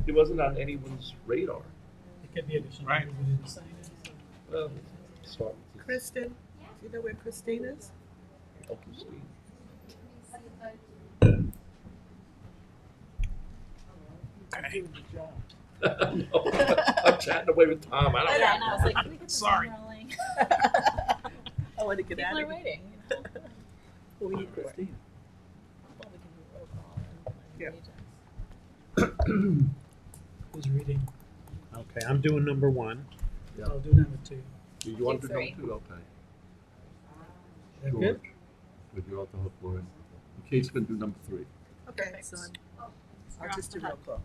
It wasn't on anyone's radar. It could be additional. Right. We didn't sign it, so. Well, start with Kristen, do you know where Christine is? LQC. Okay. Doing the job. No, I'm chatting away with Tom. I don't Yeah, know. and I was like, can we get this Sorry. thing rolling? I want to get People out are of here. waiting. You know? Well, we need Christine. Well, we can do roll call and Yeah. agents. Who's reading? Okay, I'm doing number one. Yeah. I'll do number 2. Do you want to know Three. too? Okay. That George, good? with you off the hook, Lauren. Kate's going to do number 3. Okay, Perfect. so You're I'll off just do the roll hook. call.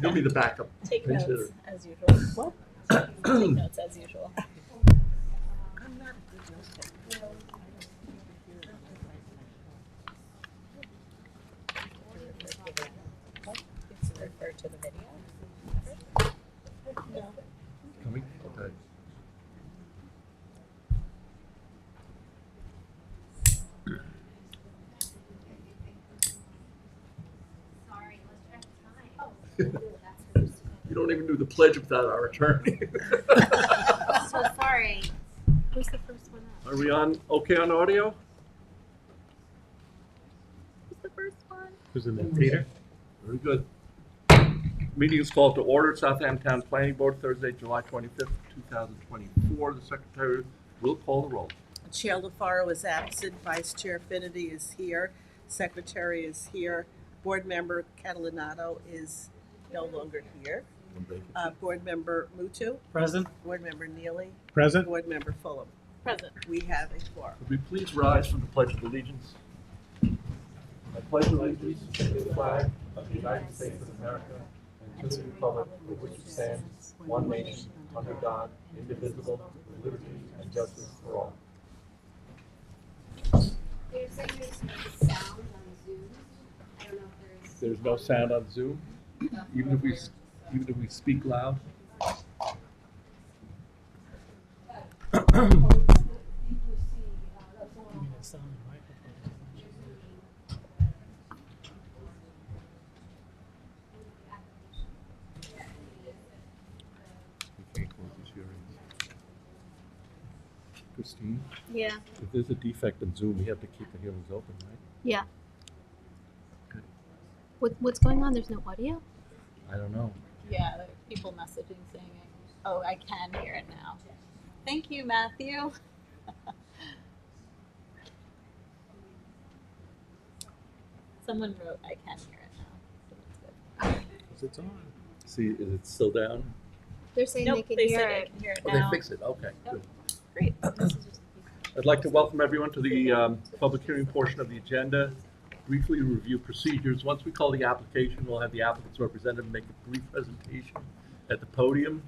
You'll be the backup. Take Pinch notes hitter. as usual. What? Take notes as usual. I'm not a good note taker. It's refer to the video. No. Coming? Okay. You don't even do the pledge without our attorney. So sorry. Who's the first one up? Are we on okay on audio? Who's the first one? Who's in there? Peter? Very good. Meeting is called to order. Southampton Planning Board, Thursday, July 25th, 2024. The secretary will call the roll. Chair LaFaro is absent, Vice Chair Finity is here, Secretary is here, Board Member Catalinato is no longer here, Board Member Mutu, Present? Board Member Neely, Present? Board Member Fulham. Present. We have a quorum. Would we please rise for the Pledge of Allegiance? I pledge allegiance to the flag of the United States of America and to the republic for which it stands, one nation, under God, indivisible, with liberty and justice for all. They're saying there's no sound on Zoom. I don't know if There's no sound on Zoom, even if we speak loud. You mean it's on the microphone? We can't close these hearings. Christine, Yeah. if there's a defect in Zoom, we have to keep the hearings open, right? Yeah. Okay. What's going on? There's no audio? I don't know. Yeah, there are people messaging saying, oh, I can hear it now. Thank you, Matthew. Someone wrote, I can hear it now. So that's good. Because it's on. See, is it still down? They're saying Nope, they they can hear said I it. can hear it Oh, now. they fixed it, okay, good. Great. I'd like to welcome everyone to the public hearing portion of the agenda. Briefly review procedures. Once we call the application, we'll have the applicant's representative make a brief presentation at the podium.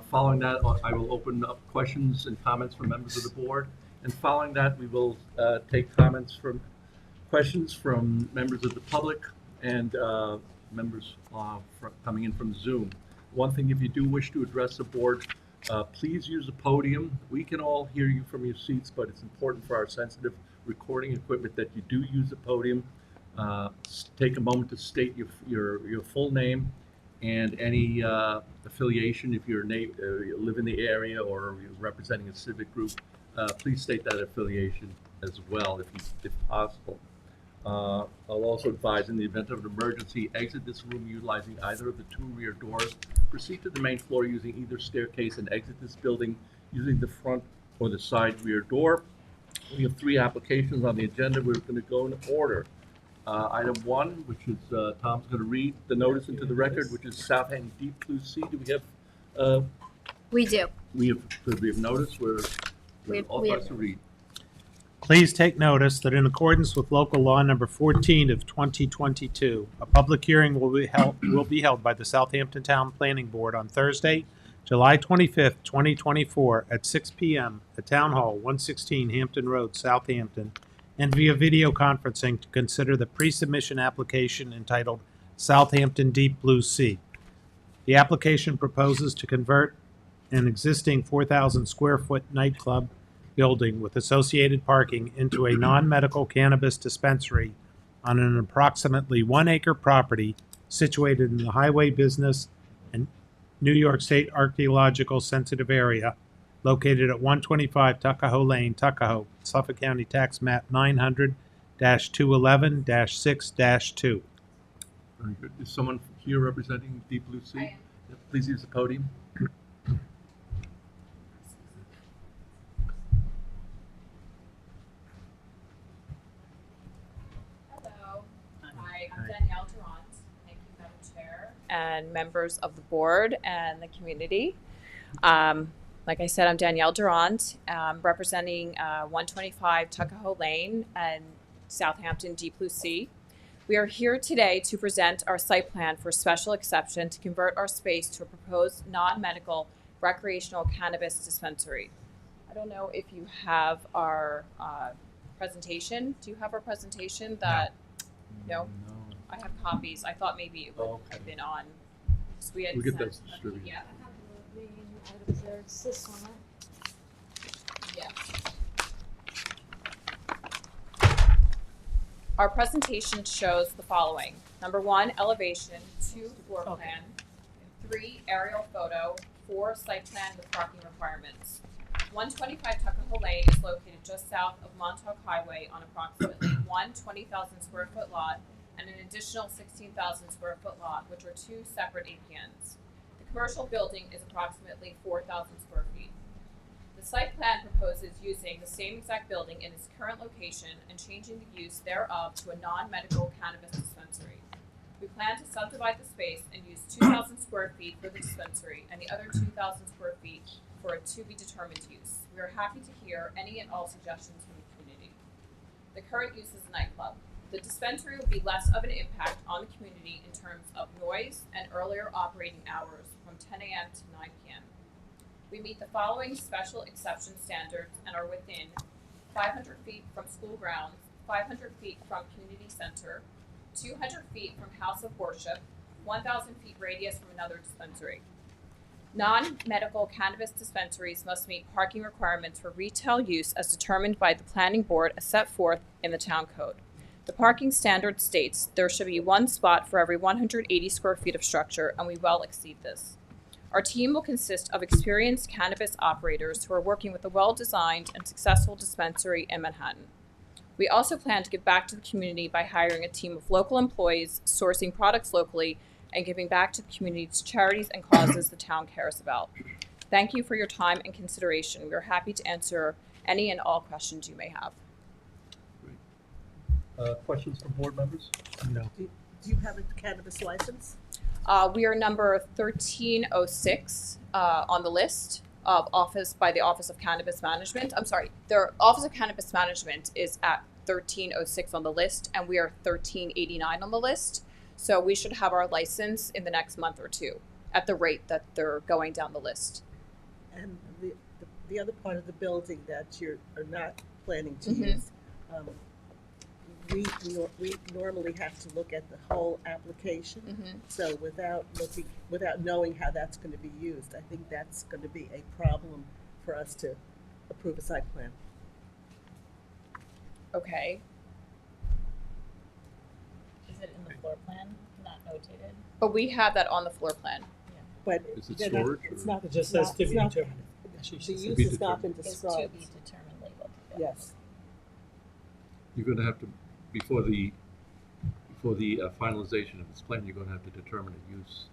Following that, I will open up questions and comments from members of the board. And following that, we will take questions from members of the public and members coming in from Zoom. One thing, if you do wish to address the board, please use the podium. We can all hear you from your seats, but it's important for our sensitive recording equipment that you do use the podium. Take a moment to state your full name and any affiliation. If you live in the area or you're representing a civic group, please state that affiliation as well if possible. I'll also advise, in the event of an emergency, exit this room utilizing either of the 2 rear doors. Proceed to the main floor using either staircase and exit this building using the front or the side rear door. We have 3 applications on the agenda. We're going to go in order. Item 1, which is Tom's going to read the notice into the record, which is Southampton Deep Blue Sea. Do we have? We do. We have notice. We're We have- authorized to read. Please take notice that in accordance with local law number 14 of 2022, a public hearing will be held by the Southampton Town Planning Board on Thursday, July 25th, 2024 at 6 p.m. at Town Hall, 116 Hampton Road, Southampton, and via video conferencing to consider the pre-submission application entitled Southampton Deep Blue Sea. The application proposes to convert an existing 4,000 square foot nightclub building with associated parking into a non-medical cannabis dispensary on an approximately 1 acre property situated in the highway business and New York State archaeological sensitive area located at 125 Tuckahoe Lane, Tuckahoe, Suffolk County Tax Map 900-211-6-2. Very good. Is someone here representing Deep Blue Sea? I am. Yeah, please use the podium. Hello. Hi, I'm Danielle Durant. Thank you, Madam Chair. And members of the board and the community. Like I said, I'm Danielle Durant, representing 125 Tuckahoe Lane and Southampton Deep Blue Sea. We are here today to present our site plan for special exception to convert our space to a proposed non-medical recreational cannabis dispensary. I don't know if you have our presentation. Do you have our presentation that? No. I have copies. I thought maybe it would have been on. So we had We'll get sent those a distributed. PDF. I have the main items there. It's this one, right? Yeah. Our presentation shows the following. Number 1, elevation, 2, floor plan, 3, aerial photo, 4, site plan with parking requirements. 125 Tuckahoe Lane is located just south of Montauk Highway on approximately one 20,000 square foot lot and an additional 16,000 square foot lot, which are 2 separate APNs. The commercial building is approximately 4,000 square feet. The site plan proposes using the same exact building in its current location and changing the use thereof to a non-medical cannabis dispensary. We plan to subdivide the space and use 2,000 square feet for the dispensary and the other 2,000 square feet for a to-be-determined use. We are happy to hear any and all suggestions from the community. The current use is a nightclub. The dispensary will be less of an impact on the community in terms of noise and earlier operating hours from 10 a.m. to 9 p.m. We meet the following special exception standards and are within 500 feet from school grounds, 500 feet from community center, 200 feet from house of worship, 1,000 feet radius from another dispensary. Non-medical cannabis dispensaries must meet parking requirements for retail use as determined by the planning board as set forth in the town code. The parking standard states there should be 1 spot for every 180 square feet of structure, and we well exceed this. Our team will consist of experienced cannabis operators who are working with a well-designed and successful dispensary in Manhattan. We also plan to give back to the community by hiring a team of local employees, sourcing products locally, and giving back to the community to charities and causes the town cares about. Thank you for your time and consideration. We are happy to answer any and all questions you may have. Questions from board members? No. Do you have a cannabis license? We are number 1306 on the list of the Office of Cannabis Management. I'm sorry, the Office of Cannabis Management is at 1306 on the list, and we are 1389 on the list. So we should have our license in the next month or two at the rate that they're going down the list. And the other part of the building that you are not planning to Mhm. use, we normally have to look at the whole application. Mm-hmm. So without knowing how that's going to be used, I think that's going to be a problem for us to approve a site plan. Okay. Is it in the floor plan, not notated? But we have that on the floor plan. But Is it they're not- storage it's or- not, It just it's says not- to it's be not- determined. The She use be has not been Is to described. be determined labeled. Yes. You're gonna have to, before the finalization of this plan, you're gonna have to determine a use.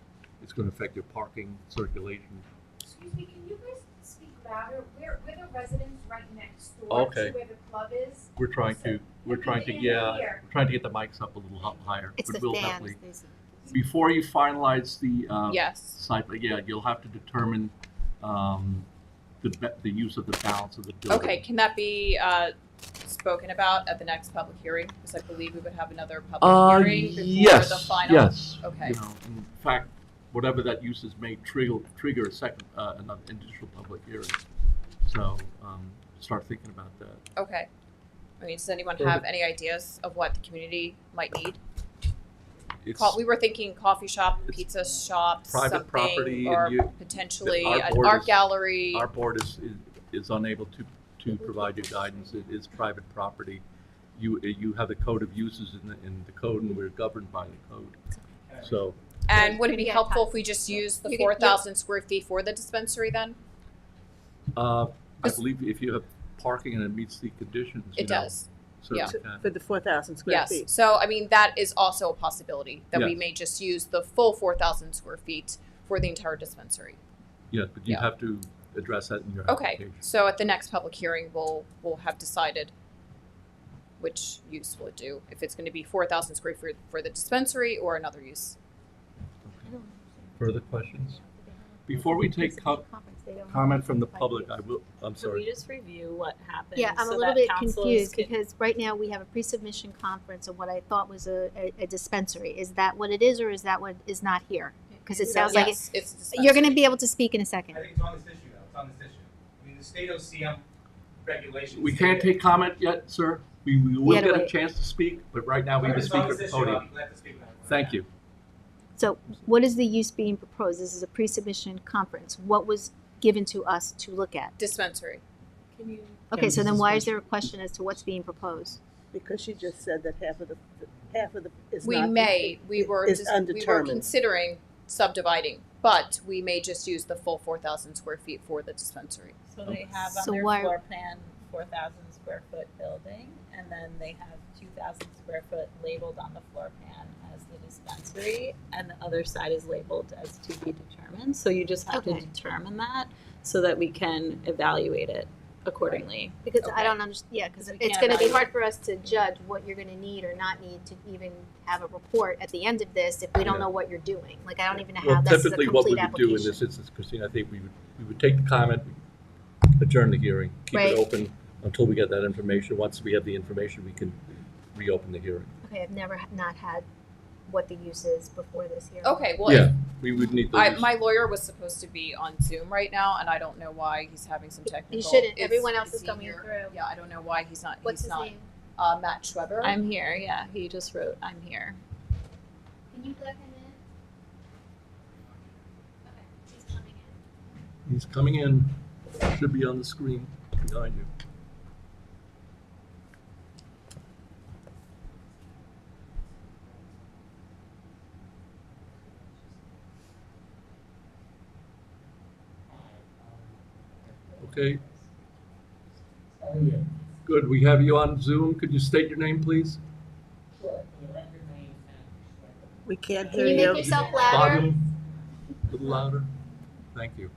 It's gonna affect your parking, circulation. Excuse me, can you guys speak louder? We're the residents right next door Okay. to where the club is. We're trying to get the mics up a little higher. It's but the we'll fans. definitely- There's Before you finalize the, Yes. site, you'll have to determine, the use of the balance of the building. Okay, can that be spoken about at the next public hearing? Because I believe we would have another public hearing before the final. Yes. Okay. You know, in fact, whatever that use is may trigger a second, another additional public hearing. So, start thinking about that. Okay. I mean, does anyone Sure. have any ideas of what the community might need? It's We were thinking coffee shop, It's pizza shop, private property, something, or and potentially our an board art is- gallery. our board is unable to provide you guidance. It is private property. You have the code of uses in the code, and we're governed by the code. So, And would it be Yeah, helpful if Todd. we just use the You can- 4,000 square feet for the dispensary then? I believe if you have parking and it meets the conditions, you It know, does. certainly Yeah. can. For the 4,000 square Yes. feet. So, I mean, that is also a possibility that we Yes. may just use the full 4,000 square feet for the entire dispensary. Yeah, but you Yeah. have to address that in your Okay. application. So at the next public hearing, we'll have decided which use we'll do, if it's going to be 4,000 square feet for the dispensary or another use. Further questions? Before we take comment from the public, I'm Can we sorry. just review what happened? Yeah, I'm so a little that bit councilors confused can- because right now we have a pre-submission conference of what I thought was a dispensary. Is that what it is, or is that what is not here? Because it sounds like Yes, it's a you're going to dispensary. be able to speak in a second. I think it's on this issue, though, it's on this issue. I mean, the state OCM regulations. We say can't that- take comment yet, sir. We will gotta get a wait. chance to speak, but right now we have a It's on speaker at this the issue, I'll podium. be glad to speak about it. Thank you. So what is the use being proposed? This is a pre-submission conference. What was given to us to look at? Dispensary. Can you? Okay, so then why is there a question as to what's being proposed? Because she just said that half of the is We not. may, we were is we were undetermined. considering subdividing, but we may just use the full 4,000 square feet for the dispensary. So they have on So their why- floor plan 4,000 square foot building, and then they have 2,000 square foot labeled on the floor plan as the dispensary, and the other side is labeled as to be determined. So you just have Okay. to determine that so that we can evaluate it accordingly. Because Okay. I don't understand, yeah, because We it's can't going to be evaluate. hard for us to judge what you're going to need or not need to even have a report at the end of this if we don't Yeah. know what you're doing. Like, I don't even know Well, how this is a typically what we complete would do in application. this instance, Christine, I think we would take the comment, adjourn the hearing, keep Right. it open until we get that information. Once we have the information, we can reopen the hearing. Okay, I've never not had what the use is before this hearing. Okay, well, Yeah, we would need those. my lawyer was supposed to be on Zoom right now, and I don't know why he's having some technical. He shouldn't. Is- Everyone else is he coming here? through. Yeah, I don't know why he's not. What's he's his not. name? Matt Schweber. I'm here, yeah. He just wrote, I'm here. Can you let him in? Okay, he's coming in. He's coming in, should be on the screen behind you. Okay. Good, we have you on Zoom. Could you state your name, please? We can't Can hear you you. make yourself louder? Volume, a little louder. Thank you.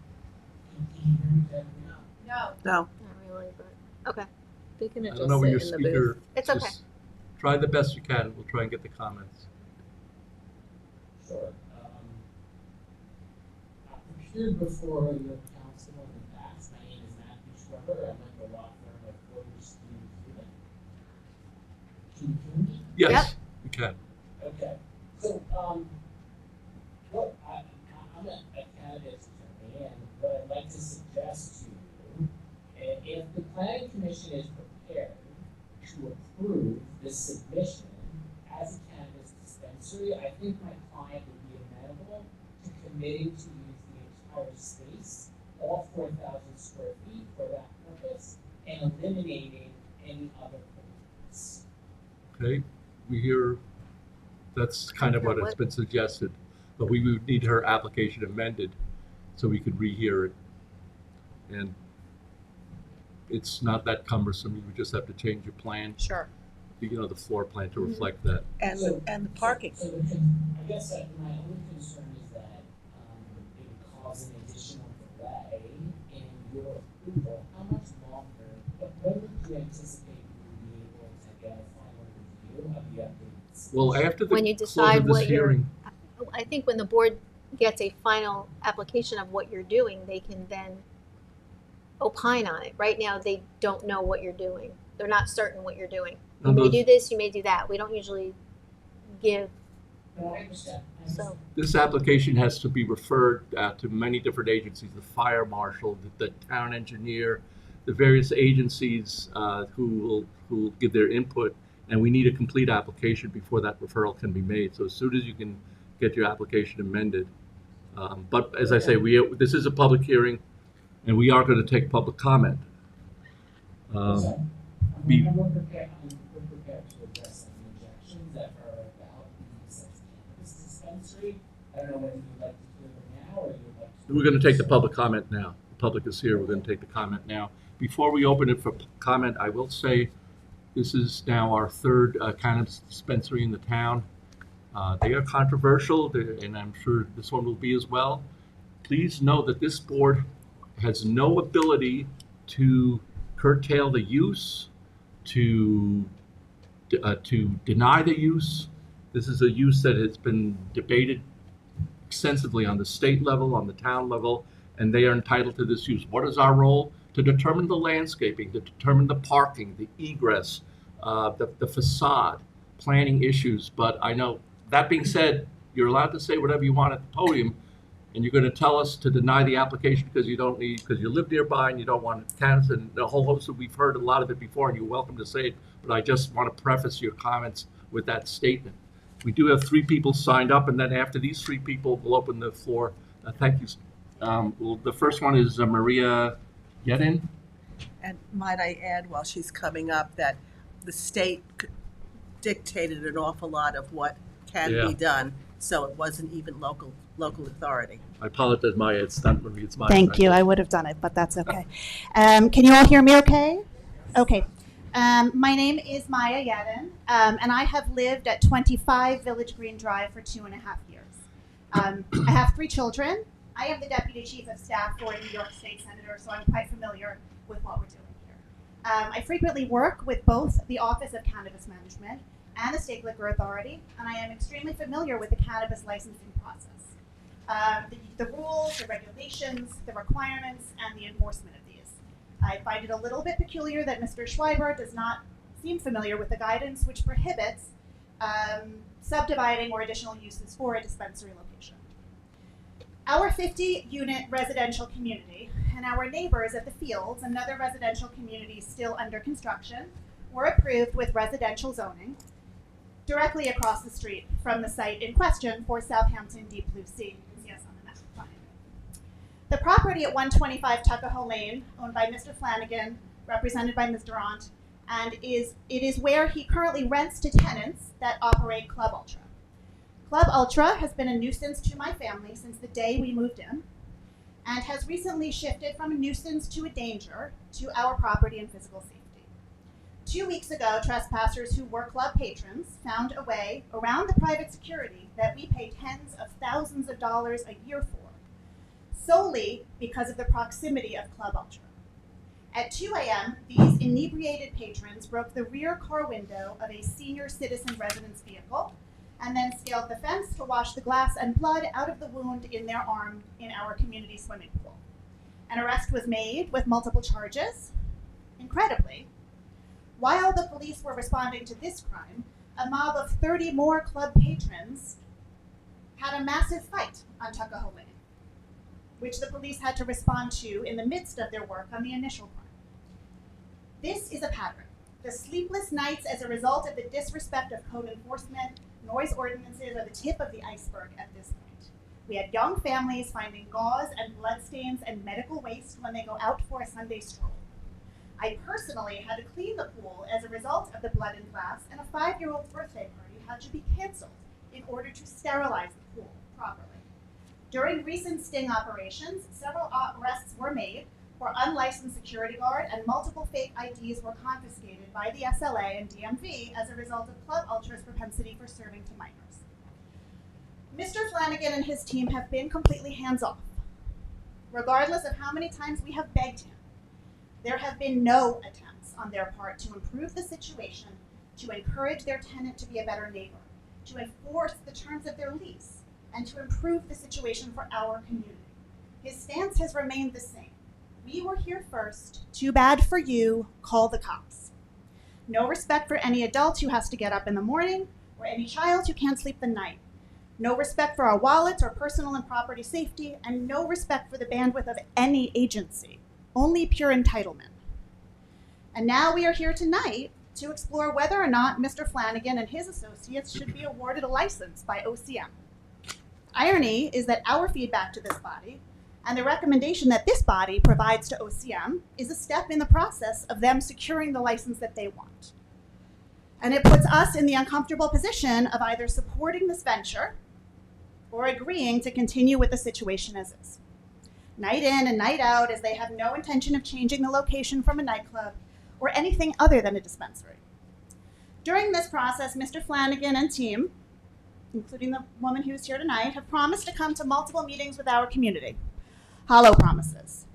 No. No. Not really, but, okay. They can I adjust don't know where your it in the booth. speaker. It's okay. just Try the best you can. We'll try and get the comments. Sure. I've appeared before your council in the past. My name is Matthew Schweber. I'm with the law firm of Porter Steve Hewitt. Can you hear me? Yes, you can. Okay. So, I'm a cannabis attorney, and what I'd like to suggest to you, if the planning commission is prepared to approve this submission as a cannabis dispensary, I think my client would be amenable to committing to use the entire space, all 4,000 square feet for that purpose, and eliminating any other pollutants. Okay, we hear, that's kind of Okay, what has been suggested, but we would need her application amended so we could rehear it. And it's not that cumbersome, you would just have to change your plan, Sure. you know, the floor plan to reflect that. And the parking. So I guess my only concern is that it would cause an additional delay in your approval. How much longer, when would you anticipate you would be able to get a final review of the updated? Well, after the When you close decide of this what you're- hearing, I think when the board gets a final application of what you're doing, they can then opine on it. Right now, they don't know what you're doing. They're not certain what you're doing. No, You may those- do this, you may do that. We don't usually give, No, I understand. so. this application has to be referred to many different agencies, the fire marshal, the town engineer, the various agencies who will give their input, and we need a complete application before that referral can be made. So as soon as you can get your application amended. But as I say, this is a public hearing, and we are going to take public comment. be- We're prepared to address any objections that are about the use of cannabis I don't know whether you'd like to do it now or you'd like to. We're going to take the public comment now. The public is here. We're going to take the comment now. Before we open it for comment, I will say this is now our third cannabis dispensary in the town. They are controversial, and I'm sure this one will be as well. Please know that this board has no ability to curtail the use, to deny the use. This is a use that has been debated extensively on the state level, on the town level, and they are entitled to this use. What is our role? To determine the landscaping, to determine the parking, the egress, the facade, planning issues. But I know, that being said, you're allowed to say whatever you want at the podium, and you're going to tell us to deny the application because you live nearby and you don't want cannabis, and the whole host of, we've heard a lot of it before, and you're welcome to say it, but I just want to preface your comments with that statement. We do have 3 people signed up, and then after these 3 people, we'll open the floor. Thank you. The first one is Maria Yedin. And might I add, while she's coming up, that the state dictated an awful lot of what can Yeah. be done, so it wasn't even local authority. I apologize, Maya. It's not Maria. It's Maya. Thank you. I would have done it, but that's okay. Can you all hear me okay? Okay. My name is Maya Yedin, and I have lived at 25 Village Green Drive for 2.5 years. I have 3 children. I am the Deputy Chief of Staff for a New York State Senator, so I'm quite familiar with what we're doing here. I frequently work with both the Office of Cannabis Management and the State Liquor Authority, and I am extremely familiar with the cannabis licensing process. The rules, the regulations, the requirements, and the enforcement of these. I find it a little bit peculiar that Mr. Schreiber does not seem familiar with the guidance which prohibits subdividing or additional uses for a dispensary location. Our 50-unit residential community and our neighbors at the Fields, another residential community still under construction, were approved with residential zoning directly across the street from the site in question for Southampton Deep Blue Sea. You can see us on the map behind me. The property at 125 Tuckahoe Lane, owned by Mr. Flanagan, represented by Ms. Durant, and it is where he currently rents to tenants that operate Club Ultra. Club Ultra has been a nuisance to my family since the day we moved in, and has recently shifted from a nuisance to a danger to our property and physical safety. 2 weeks ago, trespassers who were club patrons found a way around the private security that we pay tens of thousands of dollars a year for, solely because of the proximity of Club Ultra. At 2 a.m., these inebriated patrons broke the rear car window of a senior citizen residence vehicle and then scaled the fence to wash the glass and blood out of the wound in their arm in our community swimming pool. An arrest was made with multiple charges. Incredibly, while the police were responding to this crime, a mob of 30 more club patrons had a massive fight on Tuckahoe Lane, which the police had to respond to in the midst of their work on the initial crime. This is a pattern. The sleepless nights as a result of the disrespect of code enforcement, noise ordinances are the tip of the iceberg at this point. We had young families finding gauze and bloodstains and medical waste when they go out for a Sunday stroll. I personally had to clean the pool as a result of the blood and glass, and a 5-year-old's birthday party had to be canceled in order to sterilize the pool properly. During recent sting operations, several arrests were made for unlicensed security guard, and multiple fake IDs were confiscated by the SLA and DMV as a result of Club Ultra's propensity for serving to minors. Mr. Flanagan and his team have been completely hands-off. Regardless of how many times we have begged him, there have been no attempts on their part to improve the situation, to encourage their tenant to be a better neighbor, to enforce the terms of their lease, and to improve the situation for our community. His stance has remained the same. We were here first. Too bad for you. Call the cops. No respect for any adult who has to get up in the morning, or any child who can't sleep the night. No respect for our wallets or personal and property safety, and no respect for the bandwidth of any agency. Only pure entitlement. And now we are here tonight to explore whether or not Mr. Flanagan and his associates should be awarded a license by OCM. Irony is that our feedback to this body and the recommendation that this body provides to OCM is a step in the process of them securing the license that they want. And it puts us in the uncomfortable position of either supporting this venture or agreeing to continue with the situation as is. Night in and night out, as they have no intention of changing the location from a nightclub or anything other than a dispensary. During this process, Mr. Flanagan and team, including the woman who's here tonight, have promised to come to multiple meetings with our community. Hollow promises.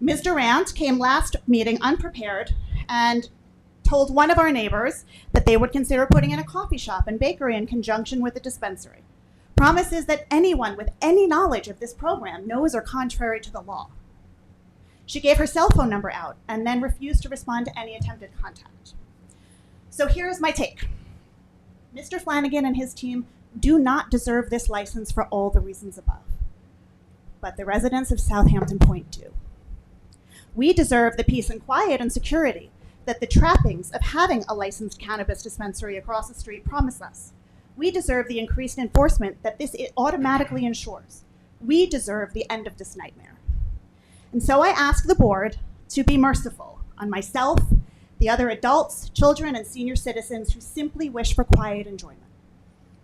Ms. Durant came last meeting unprepared and told one of our neighbors that they would consider putting in a coffee shop and bakery in conjunction with the dispensary. Promises that anyone with any knowledge of this program knows are contrary to the law. She gave her cell phone number out and then refused to respond to any attempted contact. So here's my take. Mr. Flanagan and his team do not deserve this license for all the reasons above. But the residents of Southampton Point do. We deserve the peace and quiet and security that the trappings of having a licensed cannabis dispensary across the street promise us. We deserve the increased enforcement that this automatically ensures. We deserve the end of this nightmare. And so I ask the board to be merciful on myself, the other adults, children, and senior citizens who simply wish for quiet enjoyment.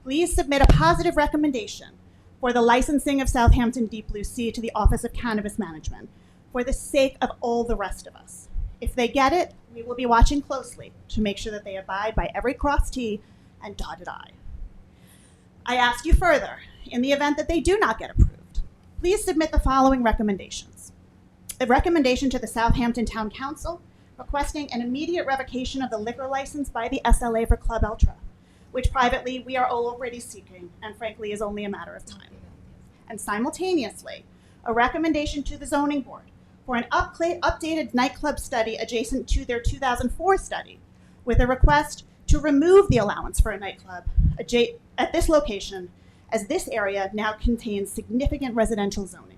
Please submit a positive recommendation for the licensing of Southampton Deep Blue Sea to the Office of Cannabis Management for the sake of all the rest of us. If they get it, we will be watching closely to make sure that they abide by every crossed T and dotted I. I ask you further, in the event that they do not get approved, please submit the following recommendations. A recommendation to the Southampton Town Council requesting an immediate revocation of the liquor license by the SLA for Club Ultra, which privately we are already seeking and frankly is only a matter of time. And simultaneously, a recommendation to the zoning board for an updated nightclub study adjacent to their 2004 study with a request to remove the allowance for a nightclub at this location, as this area now contains significant residential zoning.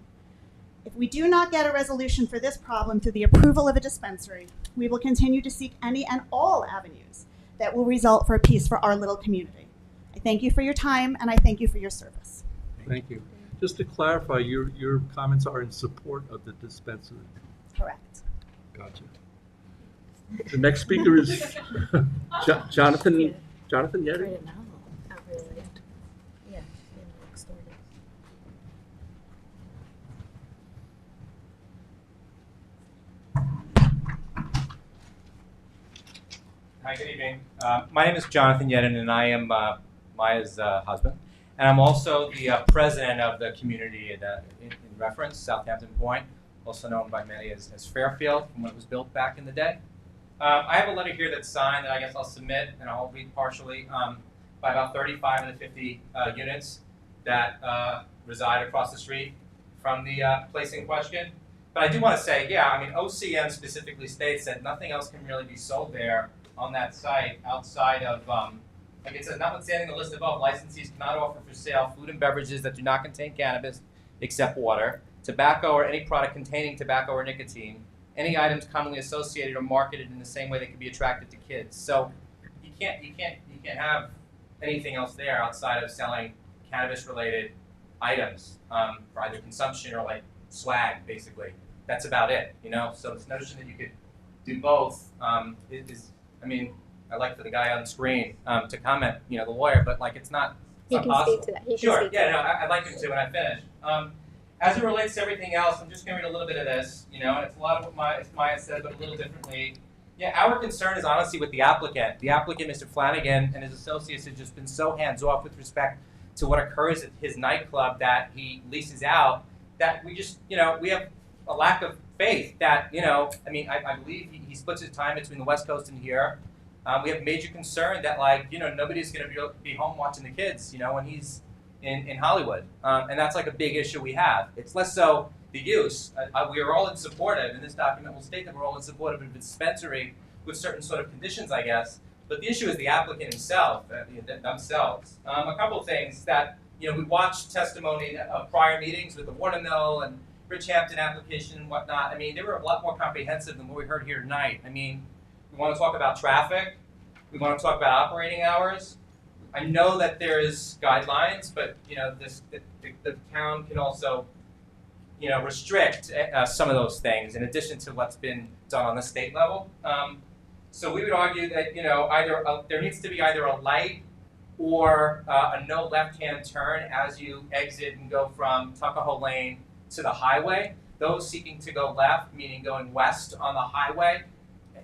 If we do not get a resolution for this problem through the approval of a dispensary, we will continue to seek any and all avenues that will result for peace for our little community. I thank you for your time, and I thank you for your service. Thank you. Just to clarify, your comments are in support of the dispensary. Correct. Gotcha. The next speaker is Jonathan Yeti. Right now, not really. Yeah, next door. Hi, good evening. My name is Jonathan Yedin, and I am Maya's husband. And I'm also the president of the community in reference, Southampton Point, also known by many as Fairfield, from when it was built back in the day. I have a letter here that's signed that I guess I'll submit, and I'll read partially, by about 35 of the 50 units that reside across the street from the place in question. But I do want to say, yeah, I mean, OCM specifically states that nothing else can really be sold there on that site outside of, like it says, notwithstanding the list above, licensees cannot offer for sale food and beverages that do not contain cannabis except water, tobacco or any product containing tobacco or nicotine, any items commonly associated or marketed in the same way that can be attractive to kids. So you can't have anything else there outside of selling cannabis-related items for either consumption or like swag, basically. That's about it, you know. So this notion that you could do both is I mean, I'd like for the guy on the screen to comment, you know, the lawyer, but like it's not possible. Speak to that. He can Sure, speak to yeah, that. no, I'd like him to when I finish. As it relates to everything else, I'm just going to read a little bit of this, you know, and it's a lot of what Maya said, but a little differently. Yeah, our concern is honestly with the applicant. The applicant, Mr. Flanagan, and his associates have just been so hands-off with respect to what occurs at his nightclub that he leases out, that we just, you know, we have a lack of faith that, you know, I mean, I believe he splits his time between the West Coast and here. We have major concern that, like, you know, nobody's going to be home watching the kids, you know, when he's in Hollywood. And that's like a big issue we have. It's less so the use. We are all in support of, and this document will state that we're all in support of a dispensary with certain sort of conditions, I guess. But the issue is the applicant himself, themselves. A couple of things that, you know, we watched testimony of prior meetings with the Watermill and Bridgehampton application and whatnot. I mean, they were a lot more comprehensive than what we heard here tonight. I mean, we want to talk about traffic. We want to talk about operating hours. I know that there is guidelines, but, you know, the town can also, you know, restrict some of those things in addition to what's been done on the state level. So we would argue that, you know, either there needs to be either a light or a no left-hand turn as you exit and go from Tuckahoe Lane to the highway. Those seeking to go left, meaning going west on the highway,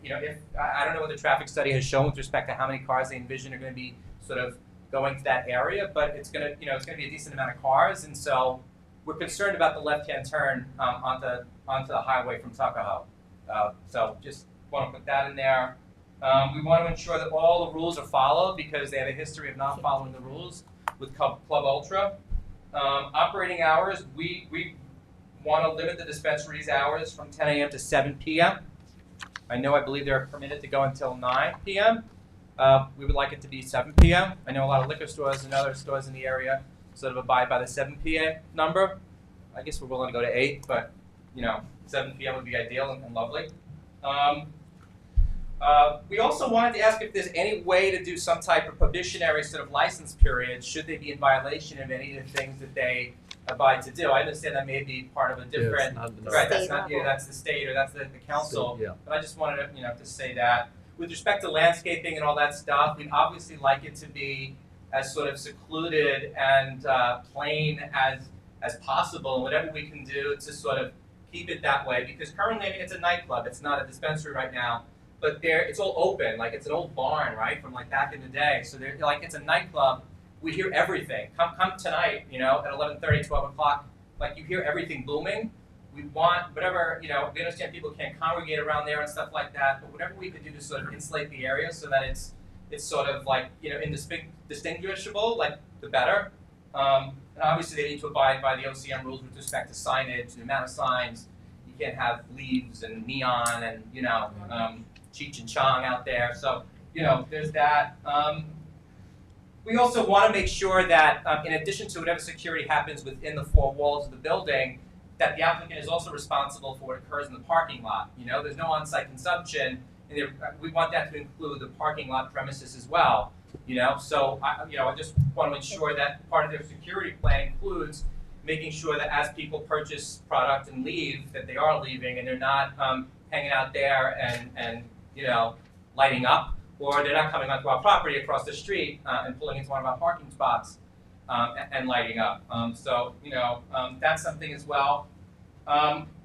if I don't know what the traffic study has shown with respect to how many cars they envision are going to be sort of going to that area, but it's going to, it's going to be a decent amount of cars, and so we're concerned about the left-hand turn onto the highway from Tuckahoe. So just want to put that in there. We want to ensure that all the rules are followed because they have a history of not following the rules with Club Ultra. Operating hours, we want to limit the dispensary's hours from 10 a.m. to 7 p.m. I believe they're permitted to go until 9 p.m. We would like it to be 7 p.m. I know a lot of liquor stores and other stores in the area sort of abide by the 7 p.m. number. I guess we're willing to go to 8, but 7 p.m. would be ideal and lovely. We also wanted to ask if there's any way to do some type of probationary sort of license period should they be in violation of any of the things that they abide to do. I understand that may be part of a different, right? That's not that's the state or that's the council. State, yeah. But I just wanted to to say that with respect to landscaping and all that stuff, we'd obviously like it to be as sort of secluded and plain as possible. And whatever we can do to sort of keep it that way, because currently it's a nightclub. It's not a dispensary right now. But it's all open, like it's an old barn, right, from like back in the day. So they're like it's a nightclub. We hear everything. Come tonight, at 11:30, 12 o'clock. Like you hear everything booming. We want whatever, we understand people can't congregate around there and stuff like that. But whatever we could do to sort of insulate the area so that it's sort of like indistinguishable, like the better. And obviously they need to abide by the OCM rules with respect to signage, the amount of signs. You can't have leaves and neon and Cheech and Chong out there. So, there's that. We also want to make sure that in addition to whatever security happens within the four walls of the building, that the applicant is also responsible for what occurs in the parking lot. There's no on-site consumption, and we want that to include the parking lot premises as well. So I just want to ensure that part of their security plan includes making sure that as people purchase product and leave, that they are leaving and they're not hanging out there and lighting up, or they're not coming onto our property across the street and pulling into one of our parking spots and lighting up. That's something as well.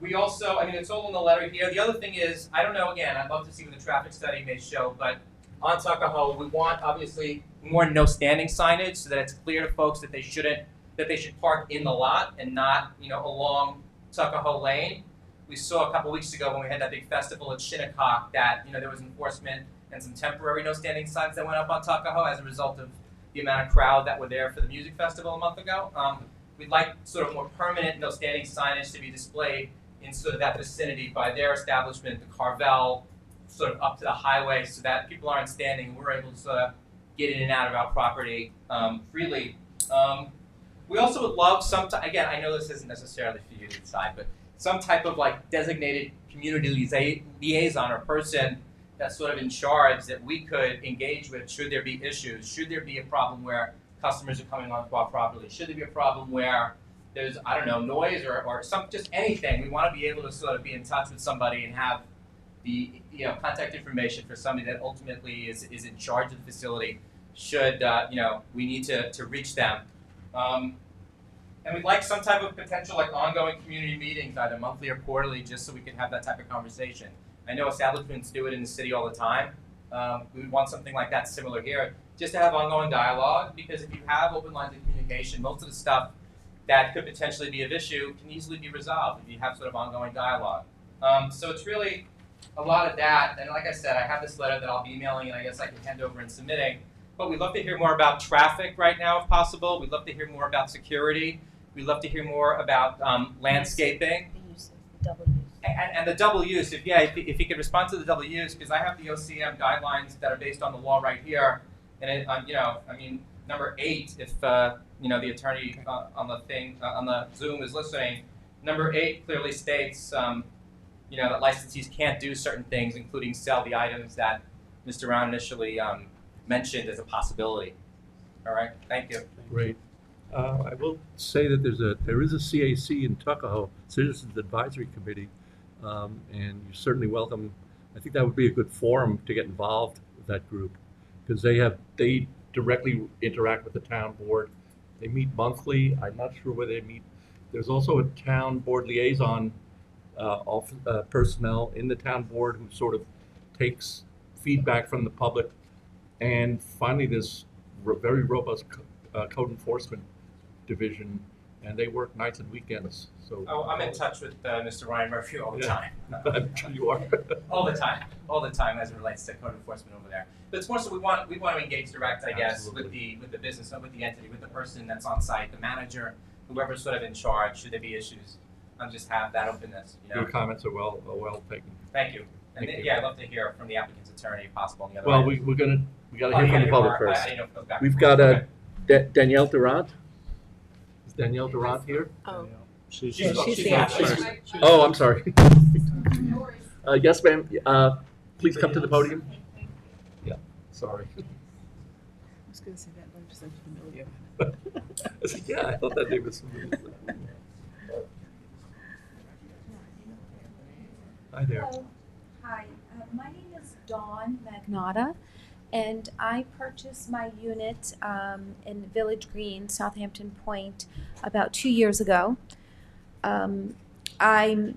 We also, it's all in the letter here. The other thing is, I don't know, again, I'd love to see what the traffic study may show, but on Tuckahoe, we want obviously more no standing signage so that it's clear to folks that they should park in the lot and not, along Tuckahoe Lane. We saw a couple weeks ago when we had that big festival at Shinnecock that, there was enforcement and some temporary no standing signs that went up on Tuckahoe as a result of the amount of crowd that were there for the music festival a month ago. We'd like sort of more permanent no standing signage to be displayed in sort of that vicinity by their establishment, the Carvel, sort of up to the highway so that people aren't standing and we're able to sort of get in and out of our property freely. We also would love again, I know this isn't necessarily for you to decide, but some type of like designated community liaison or person that's sort of in charge that we could engage with should there be issues, should there be a problem where customers are coming onto our property, should there be a problem where there's, noise or just anything. We want to be able to sort of be in touch with somebody and have the contact information for somebody that ultimately is in charge of the facility should we need to reach them. And we'd like some type of potential like ongoing community meetings, either monthly or quarterly, just so we can have that type of conversation. I know establishments do it in the city all the time. We would want something like that similar here, just to have ongoing dialogue, because if you have open lines of communication, most of the stuff that could potentially be of issue can easily be resolved if you have sort of ongoing dialogue. So it's really a lot of that, and like I said, I have this letter that I'll be emailing and I guess I can hand over and submitting. But we'd love to hear more about traffic right now if possible. We'd love to hear more about security. We'd love to hear more about landscaping. And the double use, if you could respond to the double use, because I have the OCM guidelines that are based on the law right here, and number 8, if the attorney on the Zoom is listening, number 8 clearly states that licensees can't do certain things, including sell the items that Mr. Brown initially mentioned as a possibility. All right, thank you. Great. I will say that there is a CAC in Tuckahoe, Citizens Advisory Committee, and you're certainly welcome. I think that would be a good forum to get involved with that group, because they directly interact with the town board. They meet monthly. I'm not sure where they meet. There's also a town board liaison personnel in the town board who sort of takes feedback from the public. And finally, there's very robust code enforcement division, and they work nights and weekends. So I'm in touch with Mr. Ryan Murphy all the Yeah. time. I'm sure you are. all the time as it relates to code enforcement over there. But it's more so we want to engage direct, I guess, with the business, with the entity, with the person that's on site, the manager, whoever's sort of in charge. Should there be issues, just have that openness. You know. Your comments are well taken. Thank you. And Thank you. yeah, I'd love to hear from the applicant's attorney if possible. On the other Well, items. we gotta Oh, hear you from gotta the public I first. didn't know if it goes back We've and got forth. Okay. Danielle Durant. Is Danielle Durant here? Oh, She's she's she's here. first. Oh, I'm sorry. Yes, ma'am. Please come to the podium. Yeah, sorry. I was going to say that name sounds familiar. I said, yeah, I thought that name was familiar. Hi there. Hello. Hi, my name is Dawn Magnotta, and I purchased my unit in Village Green, Southampton Point, about 2 years ago. I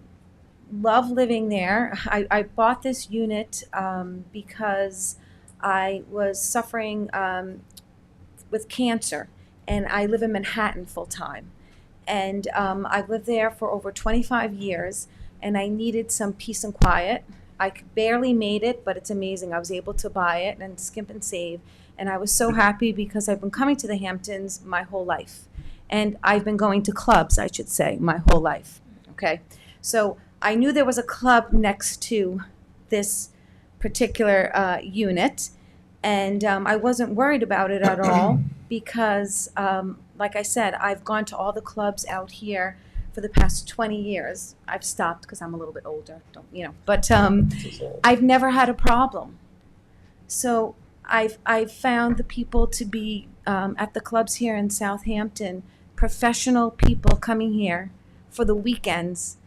love living there. I bought this unit because I was suffering with cancer, and I live in Manhattan full time. And I've lived there for over 25 years, and I needed some peace and quiet. I barely made it, but it's amazing. I was able to buy it and skimp and save. And I was so happy because I've been coming to the Hamptons my whole life. And I've been going to clubs, I should say, my whole life. Okay? So I knew there was a club next to this particular unit. And I wasn't worried about it at all because, like I said, I've gone to all the clubs out here for the past 20 years. I've stopped because I'm a little bit older, but I've never had a problem. So I've found the people to be at the clubs here in Southampton, professional people coming here for the weekends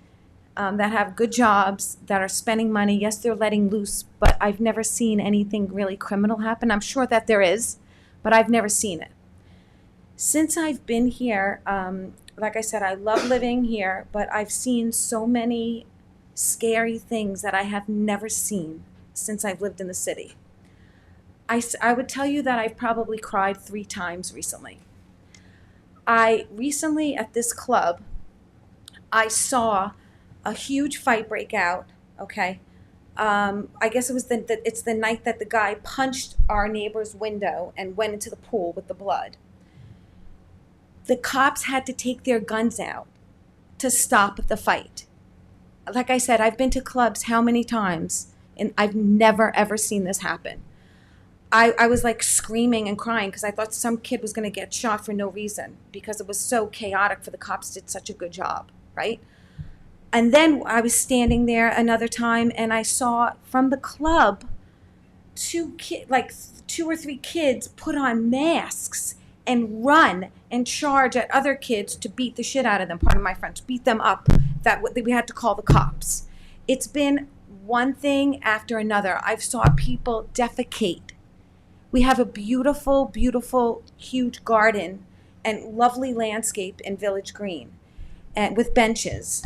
that have good jobs, that are spending money. Yes, they're letting loose, but I've never seen anything really criminal happen. I'm sure that there is, but I've never seen it. Since I've been here, like I said, I love living here, but I've seen so many scary things that I have never seen since I've lived in the city. I would tell you that I've probably cried 3 times recently. I recently at this club, I saw a huge fight break out, okay? I guess it was it's the night that the guy punched our neighbor's window and went into the pool with the blood. The cops had to take their guns out to stop the fight. Like I said, I've been to clubs how many times, and I've never, ever seen this happen. I was like screaming and crying because I thought some kid was going to get shot for no reason because it was so chaotic for the cops did such a good job, right? And then I was standing there another time, and I saw from the club 2 or 3 kids put on masks and run and charge at other kids to beat the shit out of them, pardon my French, beat them up, that we had to call the cops. It's been one thing after another. I've saw people defecate. We have a beautiful, beautiful, huge garden and lovely landscape in Village Green, and with benches.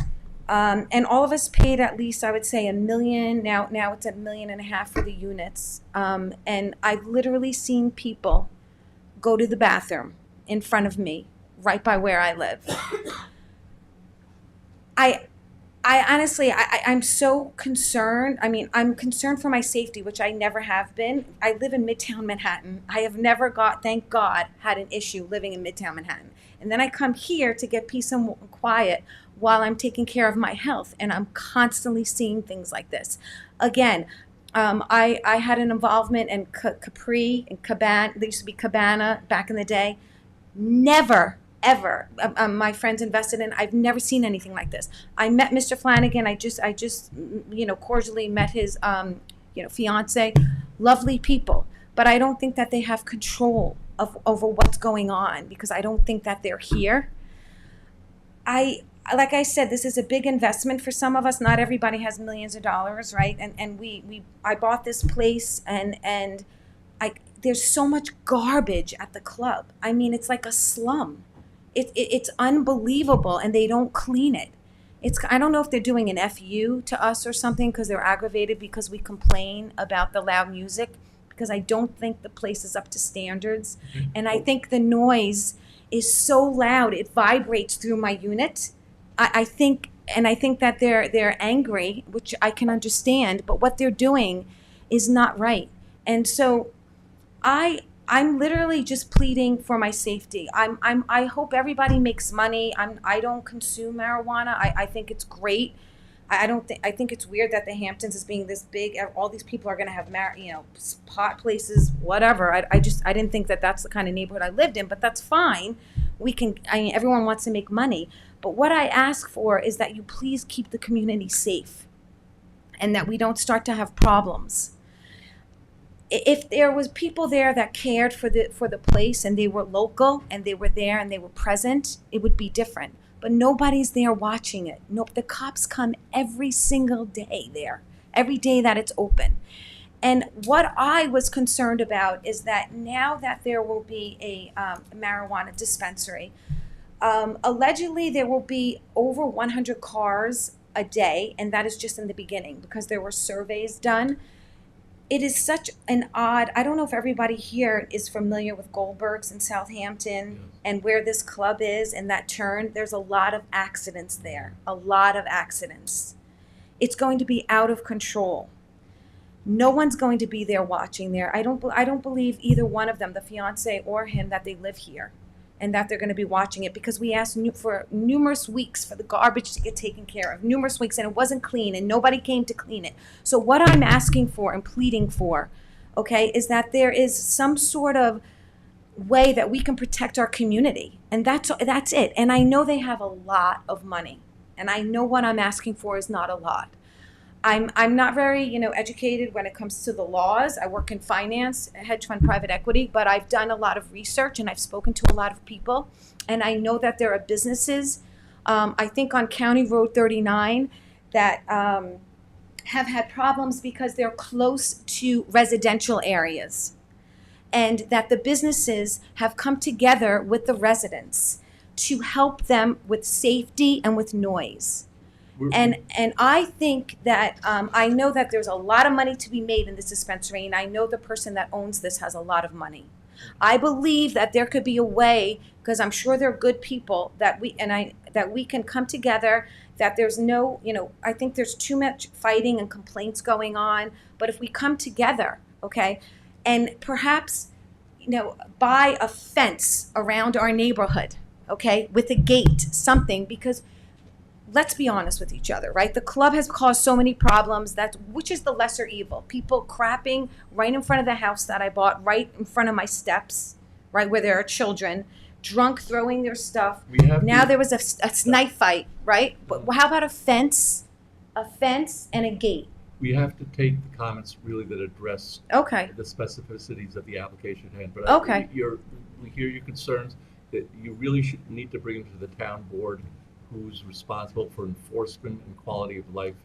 And all of us paid at least, I would say, $1 million. Now it's $1.5 million for the units. And I've literally seen people go to the bathroom in front of me, right by where I live. I honestly, I'm so concerned. I mean, I'm concerned for my safety, which I never have been. I live in Midtown Manhattan. I have never thank God, had an issue living in Midtown Manhattan. And then I come here to get peace and quiet while I'm taking care of my health. And I'm constantly seeing things like this. Again, I had an involvement in Capri and Cabana. There used to be Cabana back in the day. Never, ever, my friends invested in. I've never seen anything like this. I met Mr. Flanagan. I just cordially met his, fiance. Lovely people, but I don't think that they have control over what's going on because I don't think that they're here. Like I said, this is a big investment for some of us. Not everybody has millions of dollars, right? And I bought this place, and there's so much garbage at the club. I mean, it's like a slum. It's unbelievable, and they don't clean it. I don't know if they're doing an FU to us or something because they're aggravated because we complain about the loud music, because I don't think the place is up to standards. And I think the noise is so loud, it vibrates through my unit. I think that they're angry, which I can understand, but what they're doing is not right. And so I'm literally just pleading for my safety. I hope everybody makes money. I don't consume marijuana. I think it's great. I think it's weird that the Hamptons is being this big. All these people are going to have pot places, whatever. I didn't think that that's the kind of neighborhood I lived in, but that's fine. Everyone wants to make money. But what I ask for is that you please keep the community safe and that we don't start to have problems. If there was people there that cared for the place and they were local and they were there and they were present, it would be different. But nobody's there watching it. No, the cops come every single day there, every day that it's open. And what I was concerned about is that now that there will be a marijuana dispensary, allegedly there will be over 100 cars a day, and that is just in the beginning because there were surveys done. It is such an odd, I don't know if everybody here is familiar with Goldberg's in Southampton and where this club is and that turn. There's a lot of accidents there, a lot of accidents. It's going to be out of control. No one's going to be there watching there. I don't believe either one of them, the fiance or him, that they live here and that they're going to be watching it, because we asked for numerous weeks for the garbage to get taken care of, numerous weeks, and it wasn't clean and nobody came to clean it. So what I'm asking for and pleading for, okay, is that there is some sort of way that we can protect our community. And that's it. And I know they have a lot of money, and I know what I'm asking for is not a lot. I'm not very, educated when it comes to the laws. I work in finance, hedge fund, private equity, but I've done a lot of research and I've spoken to a lot of people, and I know that there are businesses, I think on County Road 39, that have had problems because they're close to residential areas, and that the businesses have come together with the residents to help them with safety and with noise. And I think that I know that there's a lot of money to be made in this dispensary, and I know the person that owns this has a lot of money. I believe that there could be a way, because I'm sure they're good people, that we can come together. That there's no, I think there's too much fighting and complaints going on. But if we come together, okay, and perhaps buy a fence around our neighborhood, okay, with a gate, something, because let's be honest with each other, right? The club has caused so many problems. Which is the lesser evil? People crapping right in front of the house that I bought, right in front of my steps, right where there are children, drunk, throwing their stuff. There was a knife fight, right? But how about a fence and a gate? We have to take the comments really that address the specificities of the application at hand. But we hear your concerns, that you really need to bring them to the town board, who's responsible for enforcement and quality of life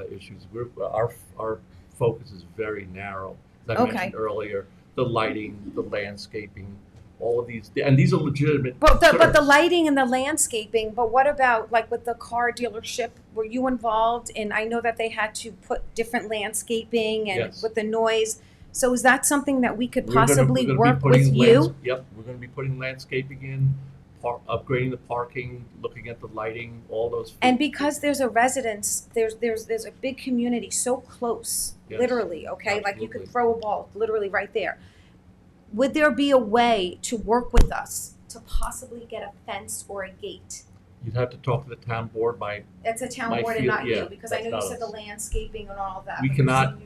issues. Our focus is very narrow. As I mentioned earlier, the lighting, the landscaping, all of these, and these are legitimate. But the lighting and the landscaping. But what about like with the car dealership? Were you involved? And I know that they had to put different landscaping and with the noise. So is that something that we could possibly work with you? Yep, we're going to be putting landscaping in. Upgrading the parking, looking at the lighting, all those. And because there's a residence, there's a big community so close, literally, okay? Like you could throw a ball literally right there. Would there be a way to work with us to possibly get a fence or a gate? You'd have to talk to the town board. That's a town board and not you, because I know you said the landscaping and all that. We cannot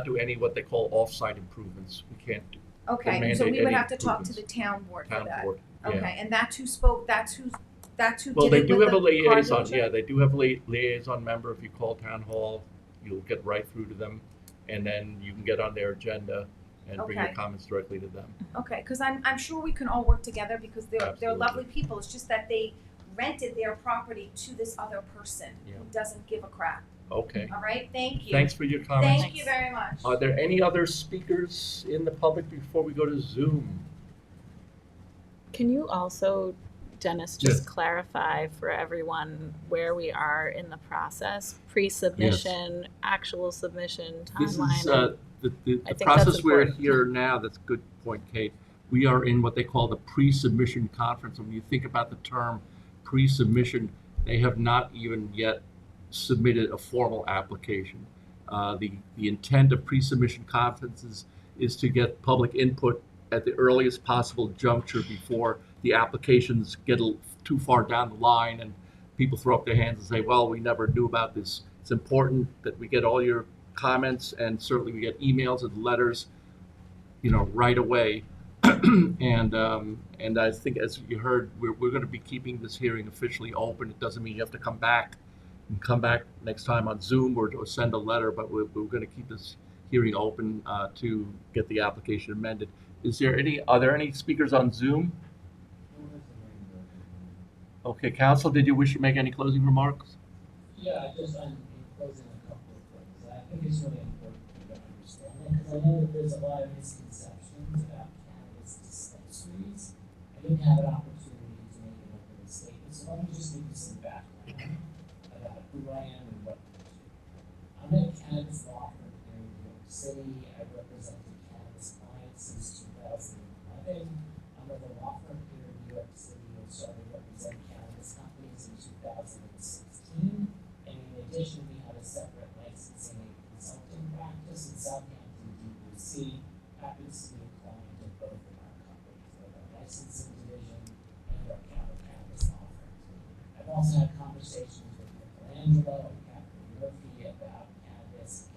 do any what they call off-site improvements. We can't do. Okay, so we would have to talk to the town board for that. Board. Okay, Yeah. and that's who spoke. That's who. Well, did they it do with have a the liaison. car dealership? Yeah, they do have a liaison member. If you call town hall, you'll get right through to them, and then you can get on their agenda and bring your comments directly to them. Okay, because I'm sure we can all work together because they're Absolutely. lovely people. It's just that they rented their property to this other person who doesn't give a crap. Okay. All right, thank you. Thanks for your comments. Thank you very much. Are there any other speakers in the public before we go to Zoom? Can you also, Dennis, just Yes. clarify for everyone where we are in the process? Pre-submission, actual submission, This timeline? is and- the I think process that's we're important. here now. That's a good point, Kate. We are in what they call the pre-submission conference. And when you think about the term pre-submission, they have not even yet submitted a formal application. The intent of pre-submission conferences is to get public input at the earliest possible juncture before the applications get too far down the line and people throw up their hands and say, well, we never knew about this. It's important that we get all your comments, and certainly we get emails and letters, right away. And I think, as you heard, we're going to be keeping this hearing officially open. It doesn't mean you have to come back next time on Zoom or send a letter, but we're going to keep this hearing open to get the application amended. Are there any speakers on Zoom? Okay, counsel, did you wish to make any closing remarks? Yeah, just in closing a couple of things. I think it's really important for you to understand it, because I know that there's a lot of misconceptions about cannabis dispensaries. I didn't have an opportunity to make an opening statement, so let me just give you some background about who I am and what I do. I'm a cannabis law firm here in New York City. I've represented cannabis clients since 2011. I'm with a law firm here in New York City and started representing cannabis companies in 2016. And in addition, we have a separate licensing and consulting practice in Southampton, DC. Happens to be a client of both of our companies, both our licensing division and our cannabis law firm. I've also had conversations with Michelangelo and Captain Murphy about cannabis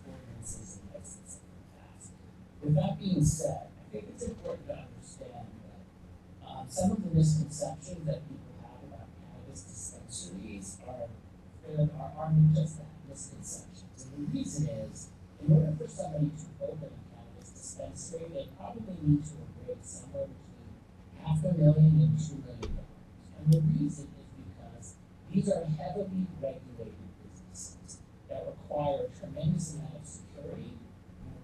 ordinances and licensing in the past. With that being said, I think it's important to understand that some of the misconceptions that people have about cannabis dispensaries are just that, misconceptions. And the reason is, in order for somebody to open a cannabis dispensary, they probably need to raise somewhere between $500,000 and $2 million. And the reason is because these are heavily regulated businesses that require a tremendous amount of security,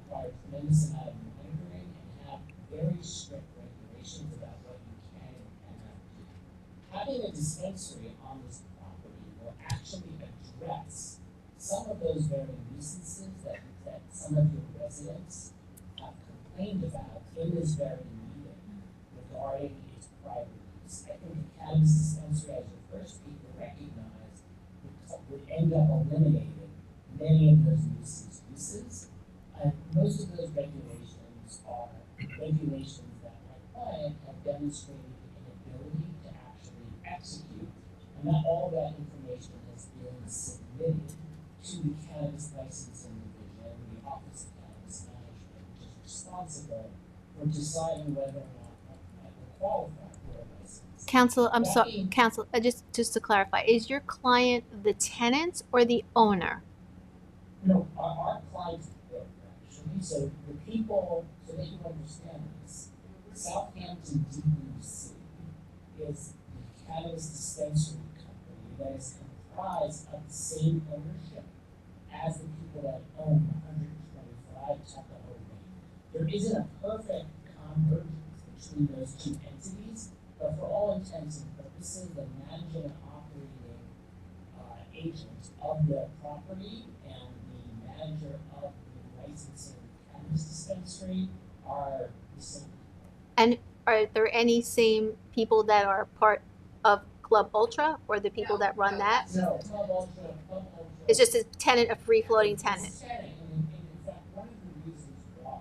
require a tremendous amount of monitoring, and have very strict regulations about what you can and cannot do. Having a dispensary on this property will actually address some of those very nuisances that some of your residents have complained about in this very meeting regarding its private use. I think a cannabis dispensary, as your first speaker recognized, would end up eliminating many of those nuisance uses. And most of those regulations are regulations that my client have demonstrated an ability to actually execute, and not all that information has been submitted to the Cannabis Licensing Division, the Office of Cannabis Management, which is responsible for deciding whether or not we're qualified for a license. Counsel, I'm That sorry, being- counsel, just to clarify, is your client the tenant or the owner? No, our clients work actually. So the people, so that you understand this, Southampton DBC is the cannabis dispensary company that is comprised of the same ownership as the people that own 125 Tuckahoe Lane. There isn't a perfect convergence between those two entities, but for all intents and purposes, the managing and operating agent of the property and the manager of the licensing cannabis dispensary are the same people. And are there any same people that are part of Club Ultra or the people that run that? No, Club Ultra. It's just a tenant, a free-floating tenant. It's a tenant, and in fact, one of the reasons why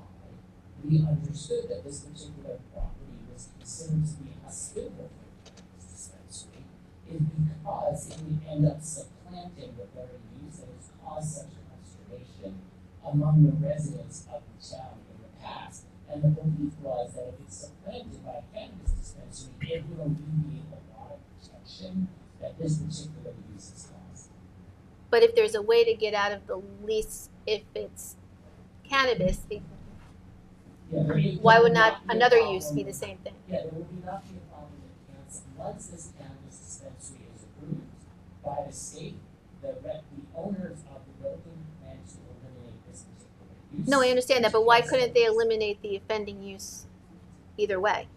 we understood that this particular property was considered to be hospitable for a cannabis dispensary is because it would end up supplanting the very use that has caused such consternation among the residents of the town in the past. And the belief was that if it's supplanted by a cannabis dispensary, it would alleviate a lot of protection that this particular use has caused. But if there's a way to get out of the lease if it's cannabis, Yeah, why would not be a another problem. use be the same thing? Yeah, there will not be a problem with cannabis. Once this cannabis dispensary is approved by the state, the owners No, I understand that, but why couldn't they eliminate the offending use either way?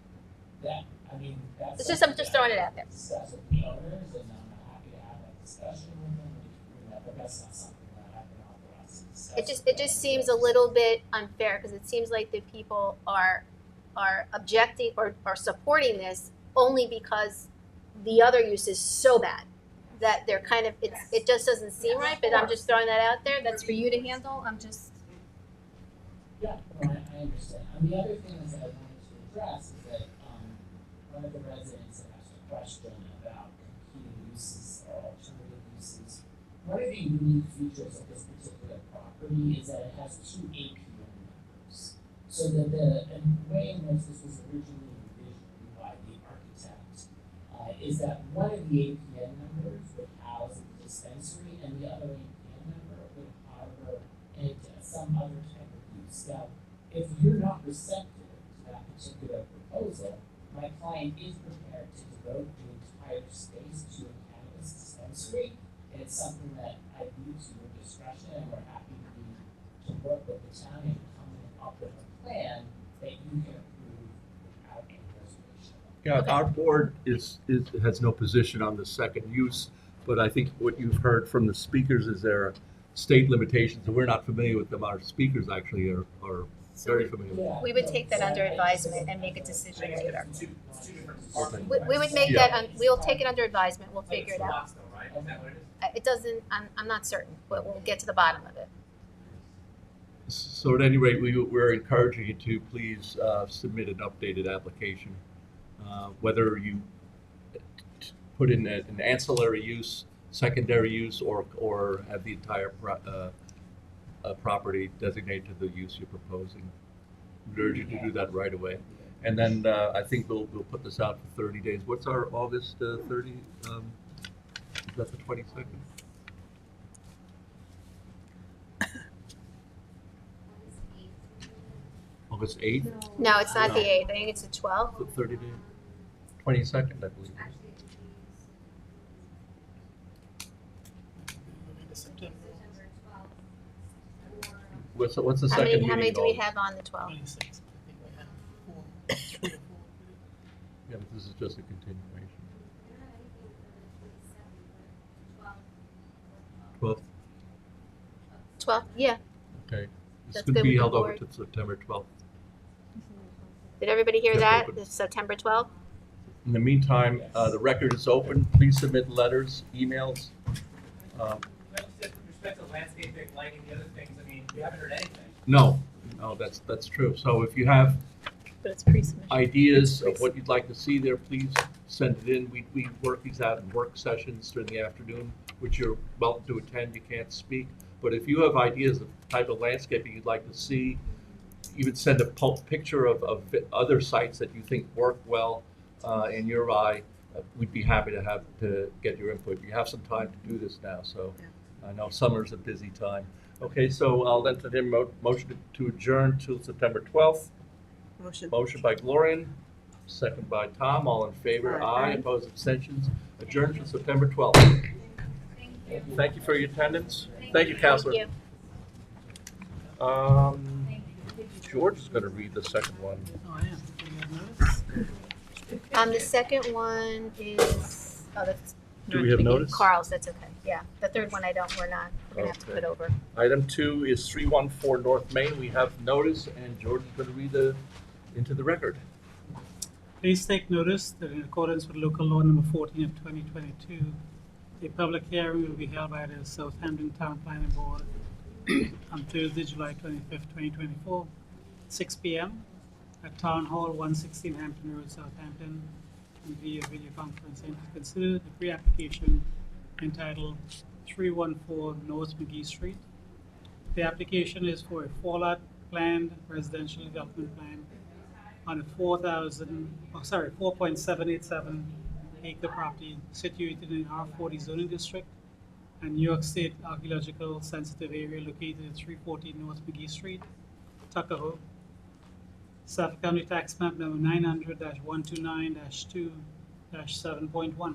That, I mean, that's. It's just, I'm just throwing it out there. Discuss with the owners, and I'm happy to have that discussion with them, but that's not something that I can authorize to discuss. It just seems a little bit unfair, because it seems like the people are objecting or supporting this only because the other use is so bad that they're kind of, it just doesn't seem right, but I'm just throwing that out there. That's for you to handle. I'm just. Yeah, no, I understand. And the other thing is that I wanted to address is that, one of the residents had asked a question about competing uses or alternative uses. One of the unique features of this particular property is that it has 2 APN numbers. So that and the way in which this was originally envisioned by the architect is that one of the APN numbers would house the dispensary and the other APN number would harbor some other type of use. Now, if you're not receptive to that particular proposal, my client is prepared to devote the entire space to a cannabis dispensary, and it's something that I leave to your discretion, and we're happy to work with the town and come up with a plan that you can approve without any reservation. Yeah, our board has no position on the second use, but I think what you've heard from the speakers is there are state limitations, and we're not familiar with them. Our speakers actually are very familiar with them. We would take that under advisement and make a decision later. Two different Okay. We would make Yeah. that, we'll take it under advisement. We'll figure it out. Right? Is that what it is? It doesn't, I'm not certain, but we'll get to the bottom of it. So at any rate, we're encouraging you to please submit an updated application. Whether you put in an ancillary use, secondary use, or have the entire property designated to the use you're proposing. We urge you to do that right away. And then I think we'll put this out for 30 days. What's our August 30? Is that the 22nd? August 8th? No, it's not the No. 8th. I think it's the 12th. The 30 day? 22nd, I believe. What's the How second many, meeting? how many do we involved? have on the 12th? 26. I think we have 4, 3 or 4. Yeah, but this is just a continuation. 12th, 12th, yeah. okay. This That's could good be with the held over board. to September 12th. Did everybody hear Yes, that? open. It's September 12th? In the meantime, the record is open. Please submit letters, emails. With respect to landscaping, lighting, the other things, I mean, we haven't heard anything. No, that's true. So if you have But it's pre-submission. ideas of what you'd like to see there, please send it in. We work these out in work sessions during the afternoon, which you're welcome to attend. You can't speak. But if you have ideas of type of landscaping you'd like to see, even send a picture of other sites that you think work well in your eye. We'd be happy to get your input. You have some time to do this now, so I know summer's a busy time. Okay, so I'll entertain a motion to adjourn till September 12th. Motion. Motion by Glorian, second by Tom. All in favor? Aye. Aye. Opposed? Abstentions? Adjourned till September 12th. Thank you for your attendance. Thank you, Counselor. Thank George is going to read the second one. Oh, I am. Do you have notice? you. The second one is, oh, that's. Do we have notice? Carl's, that's okay. Yeah. The third one we're going to have to Okay. put over. Item 2 is 314 North Main. We have notice, and George is going to read into the record. Please take notice that in accordance with local law number 14 of 2022, a public hearing will be held by the Southampton Town Planning Board on Thursday, July 25th, 2024, 6 p.m. at Town Hall, 116 Hampton Road, Southampton, and via video conferencing to consider the pre-application entitled 314 North McGee Street. The application is for a 4-lot planned residential development plan on a 4.787 acre property situated in R40 zoning district and New York State archaeological sensitive area located at 314 North McGee Street, Tuckahoe. Suffolk County Tax Map number 900-129-2-7.1.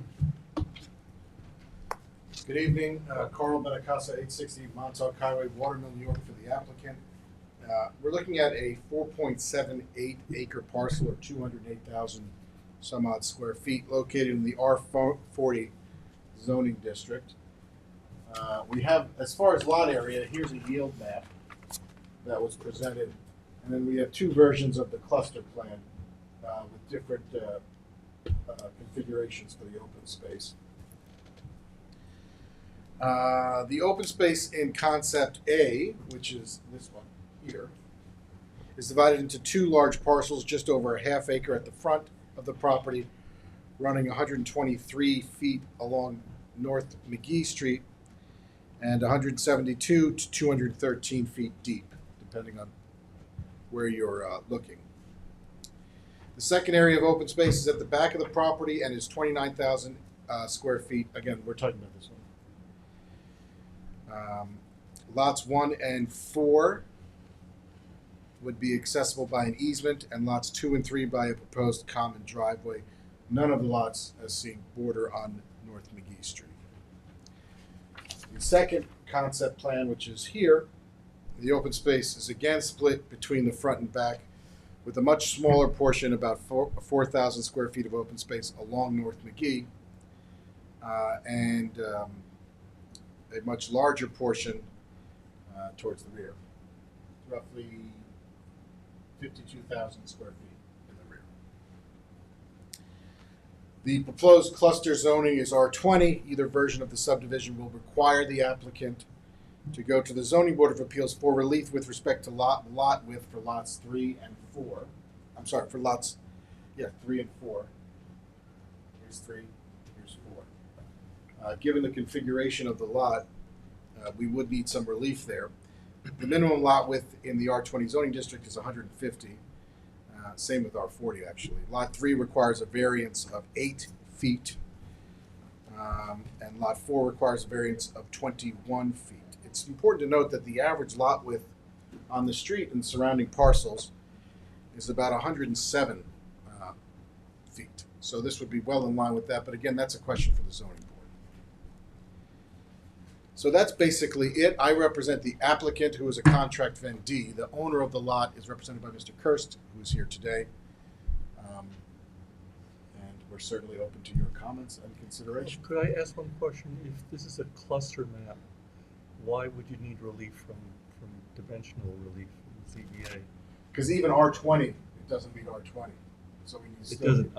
Good evening, Carl Benacasa, 860 Montauk Highway, Watermill, New York, for the applicant. We're looking at a 4.78 acre parcel, or 208,000 some odd square feet, located in the R40 zoning district. We have, as far as lot area, here's a yield map that was presented, and then we have two versions of the cluster plan with different configurations for the open space. The open space in concept A, which is this one here, is divided into two large parcels just over a half acre at the front of the property, running 123 feet along North McGee Street and 172 to 213 feet deep, depending on where you're looking. The second area of open space is at the back of the property and is 29,000 square feet. Again, we're talking about this one. Lots 1 and 4 would be accessible by an easement, and lots 2 and 3 by a proposed common driveway. None of the lots, as seen, border on North McGee Street. The second concept plan, which is here, the open space is again split between the front and back, with a much smaller portion, about 4,000 square feet of open space along North McGee, and a much larger portion towards the rear, roughly 52,000 square feet in the rear. The proposed cluster zoning is R20. Either version of the subdivision will require the applicant to go to the Zoning Board of Appeals for relief with respect to lot width for lots 3 and 4. I'm sorry, for lots, 3 and 4. Here's 3, here's 4. Given the configuration of the lot, we would need some relief there. The minimum lot width in the R20 zoning district is 150. Same with R40, actually. Lot 3 requires a variance of 8 feet, and Lot 4 requires a variance of 21 feet. It's important to note that the average lot width on the street and surrounding parcels is about 107 feet. So this would be well in line with that, but again, that's a question for the zoning board. So that's basically it. I represent the applicant, who is a contract vendee. The owner of the lot is represented by Mr. Kirst, who is here today. And we're certainly open to your comments and consideration. Could I ask one question? If this is a cluster map, why would you need relief from dimensional relief from the ZBA? Because even R20, it doesn't meet R20. So we need to It doesn't.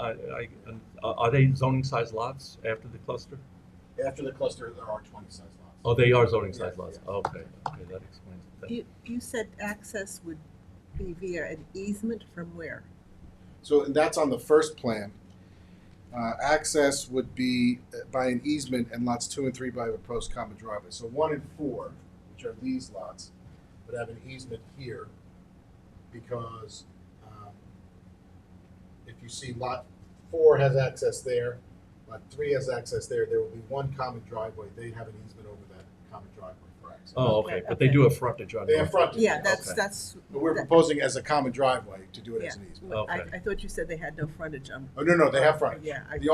Are they zoning size lots after the cluster? After the cluster, there are 20 size lots. Oh, they are zoning size Yeah, lots. yeah. Okay, that explains it. You said access would be via an easement from where? So that's on the first plan. Access would be by an easement, and lots 2 and 3 by a proposed common driveway. So 1 and 4, which are these lots, would have an easement here, because if you see lot 4 has access there, lot 3 has access there, there will be one common driveway. They have an easement over that common driveway for access. Oh, okay, but they do have frontage on. They have frontage. Yeah, Okay. that's. But we're proposing as a common driveway to do it as an easement. Okay. I thought you said they had no frontage on. Oh, no, they have frontage. Yeah. The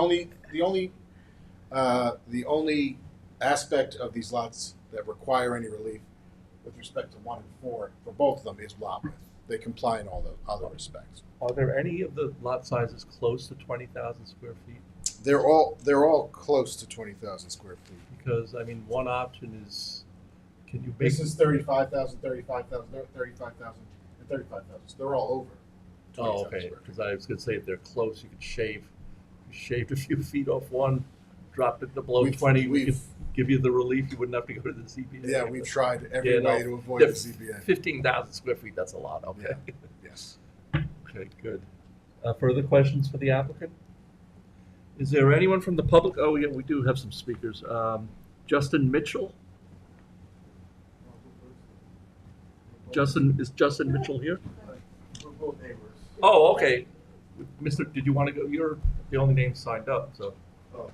only aspect of these lots that require any relief with respect to 1 and 4 for both of them is lot width. They comply in all the other respects. Are there any of the lot sizes close to 20,000 square feet? They're all close to 20,000 square feet. Because, I mean, one option is, can you make? This is 35,000, 35,000, 35,000, and 35,000. So they're all over 20,000 Oh, okay, square feet. because I was gonna say if they're close, you could shave. You shaved a few feet off one, dropped it to below 20, we could give you the relief, you wouldn't have to go to the ZBA. Yeah, we've tried every Yeah, way no, to avoid yeah, the ZBA. 15,000 square feet, that's a lot, okay. Yes. Okay, good. Further questions for the applicant? Is there anyone from the public? Oh, yeah, we do have some speakers. Justin Mitchell? Is Justin Mitchell here? We're both neighbors. Oh, okay. Mr., did you want to go? You're the only name signed up, so. Oh.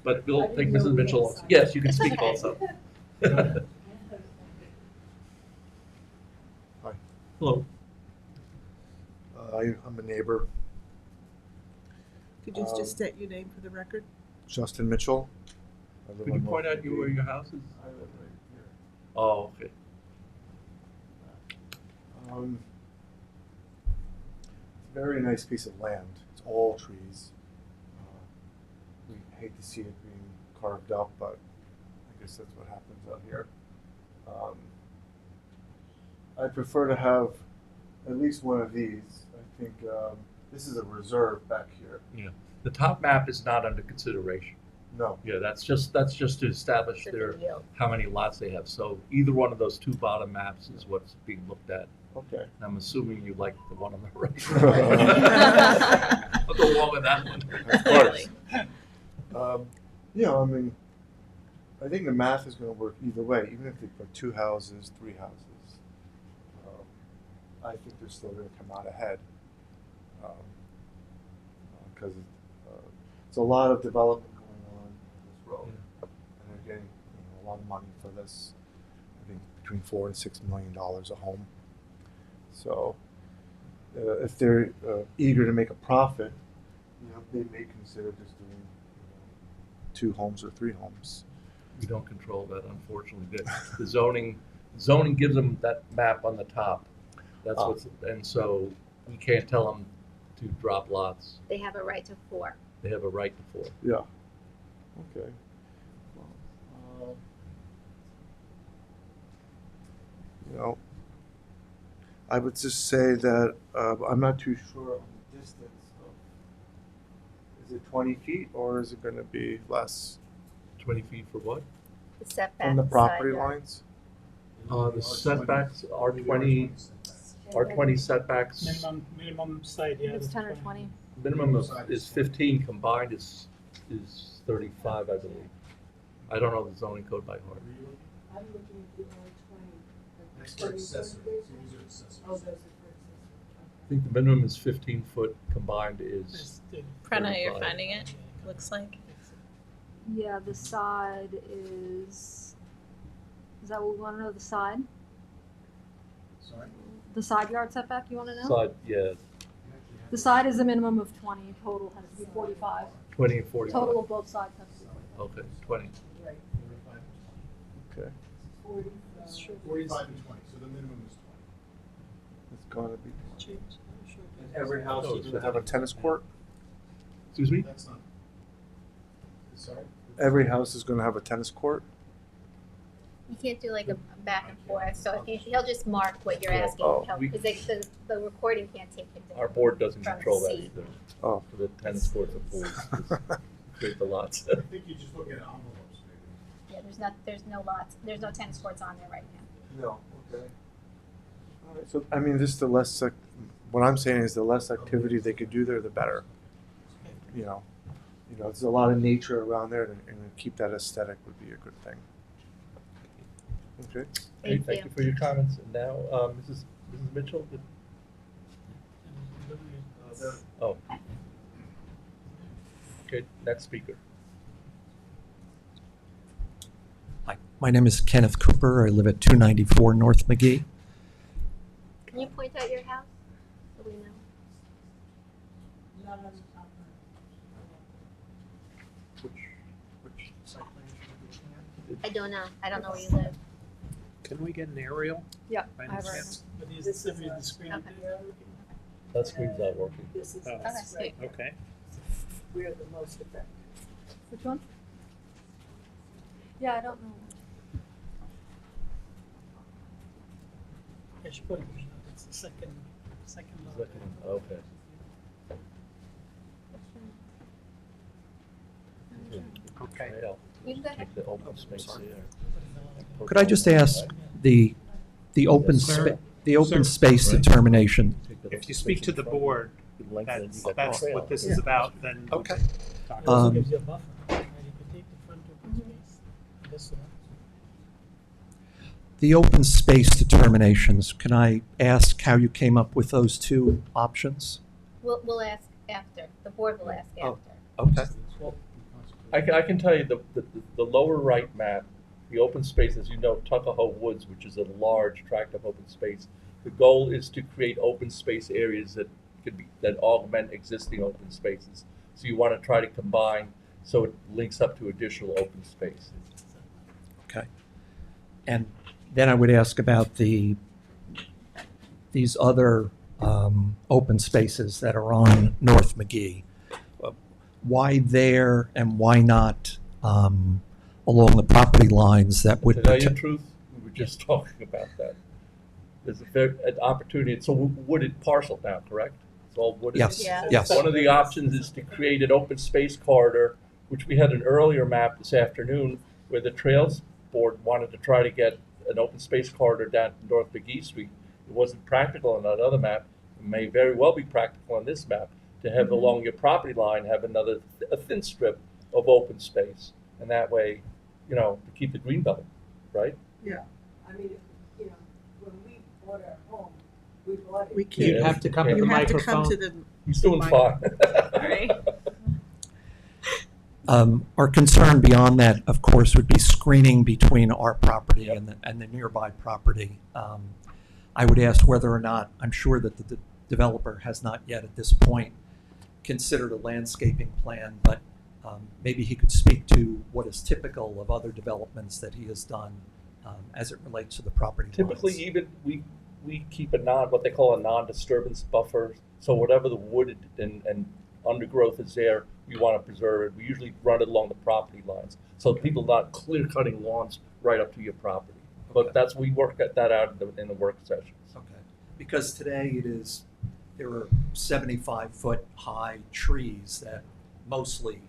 But we'll take Mrs. Mitchell also. Yes, you can speak also. Hi. Hello. I'm a neighbor, Could you just state your name for the record? Justin Mitchell. I live Could you on point North out where McGee. your house is? I live right here. Oh, okay. Very nice piece of land. It's all trees. We hate to see it being carved up, but I guess that's what happens out here. I prefer to have at least one of these. I think this is a reserve back here. Yeah. The top map is not under consideration. No. Yeah, that's just to establish how many lots they have. So either one of those two bottom maps is what's being looked at. Okay. And I'm assuming you like the one on the right. I'll go along with that one. Of course. I mean, I think the math is going to work either way. Even if they put 2 houses, 3 houses, I think they're still going to come out ahead. Because it's a lot of development going on this road, and they're getting a lot of money for this. I think between $4 and $6 million a home. So, if they're eager to make a profit, they may consider just doing 2 homes or 3 homes. We don't control that, unfortunately. The zoning gives them that map on the top. That's and so we can't tell them to drop lots. They have a right to 4. They have a right to 4. Yeah. Okay. Well, I would just say that I'm not too sure on the distance. Is it 20 feet or is it going to be less? 20 feet for what? The setback. On the property side yard. lines? The setbacks are 20 setbacks. Minimum side yard. It's is 10 or 20. Minimum is 15, combined is 35, I believe. I don't know the zoning code by heart. I'm looking at the Next to accessory. These are accessories. Oh, those are for I think the minimum is 15 foot, combined is Prana, you're 35. finding it? Looks like. Yeah, the side is that what we want to know, the side? Sorry? The side yard setback you want to know? Side, yeah, The side is a minimum of 20, total has to be 45. 20 and 45. Total of both sides have to be 45. Okay, 20. Right. Okay. 45 and 20, so the minimum is 20. It's going to be. And Every house is going to have a tennis court? Excuse me? That's not. Sorry? Every house is going to have a tennis court? You can't do like a back and forth, so if he'll just mark what you're asking, because the recording can't take him to Our board doesn't from control that C. either. Oh. For the tennis courts and pools. Create the lots. I think you just look at envelopes, maybe. Yeah, there's no lots, there's no tennis courts on there right now. No, okay. All right, so, I mean, just the less, what I'm saying is the less activity they could do there, the better. There's a lot of nature around there, and to keep that aesthetic would be a good thing. Okay. Okay, thank you for your comments. And now, Mrs. Mitchell? Oh. Okay, next speaker. Hi, my name is Kenneth Cooper. I live at 294 North McGee. Can you point out your house, so we know? Not on the top. Which site plan should we be looking I don't know where you live. at? Can we get an aerial? Yeah, By I any have a chance? But is the screen. Okay. That screen's not working. This is Okay. right. Okay. We're the most effective. Which one? Yeah, I don't know. I should put it, it's the second lot. Okay. Okay. Yeah. You can go ahead. Take the open space there. Could I just ask the open Sir? space determination? If you speak to the board, that's what this is about, then. Okay. It also gives you a buffer, right? You could take the front open space, this one. The open space determinations, can I ask how you came up with those 2 options? We'll ask after, the board will ask Oh. after. Okay. Well, I can tell you the lower right map, the open space, as you know, Tuckahoe Woods, which is a large tract of open space. The goal is to create open space areas that augment existing open spaces. So you want to try to combine so it links up to additional open space. Okay. And then I would ask about the these other open spaces that are on North McGee. Why there and why not along the property lines that would To tell you the truth, we were just talking about that. There's an opportunity, it's a wooded parcel now, correct? It's all wooded. Yes, Yeah. yes. One of the options is to create an open space corridor, which we had an earlier map this afternoon, where the Trails Board wanted to try to get an open space corridor down North McGee Street. It wasn't practical on that other map. It may very well be practical on this map to have along your property line have a thin strip of open space, and that way, to keep the green belt, right? Yeah, I mean, when we bought our home, we bought it. We can't. You'd have to come to the You have to come microphone. to the. He's doing fine. Our concern beyond that, of course, would be screening between our property and the nearby property. I would ask whether or not, I'm sure that the developer has not yet at this point considered a landscaping plan, but maybe he could speak to what is typical of other developments that he has done as it relates to the property Typically, lines. even we keep what they call a non-disturbance buffer. So whatever the wood and undergrowth is there, we want to preserve it. We usually run it along the property lines, so people not clear cutting lawns right up to your property. But we work that out in the work sessions. Okay, because today there are 75-foot high trees that mostly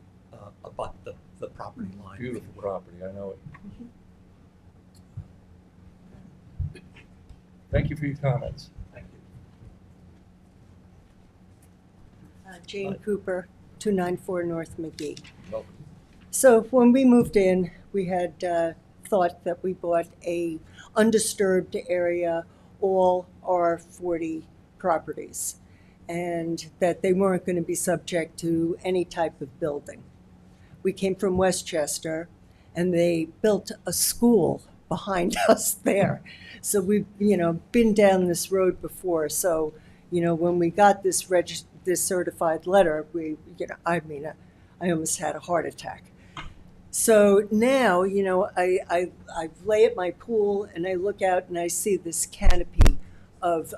abut the property line. Beautiful property, I know it. Thank you for your comments. Thank you. Jane Cooper, 294 North McGee. Welcome. So when we moved in, we had thought that we bought a undisturbed area, all R40 properties, and that they weren't going to be subject to any type of building. We came from Westchester, and they built a school behind us there. So we've, been down this road before. So, when we got this certified letter, I almost had a heart attack. So now, I lay at my pool and I look out and I see this canopy of,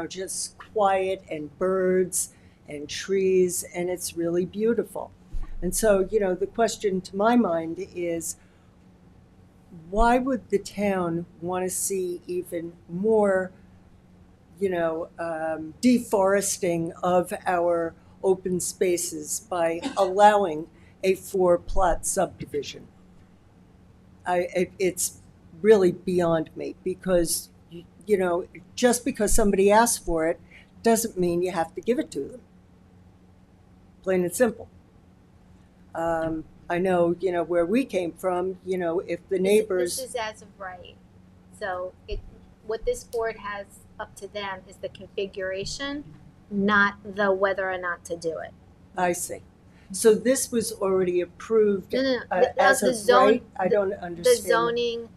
just quiet and birds and trees, and it's really beautiful. And so, the question to my mind is, why would the town want to see even more, deforesting of our open spaces by allowing a 4-plot subdivision? It's really beyond me, because, just because somebody asks for it doesn't mean you have to give it to them. Plain and simple. I know, where we came from, if the neighbors. This is as of right. So what this board has up to them is the configuration, not the whether or not to do it. I see. So this was already approved No. as The of zone- right? I don't understand. The zoning,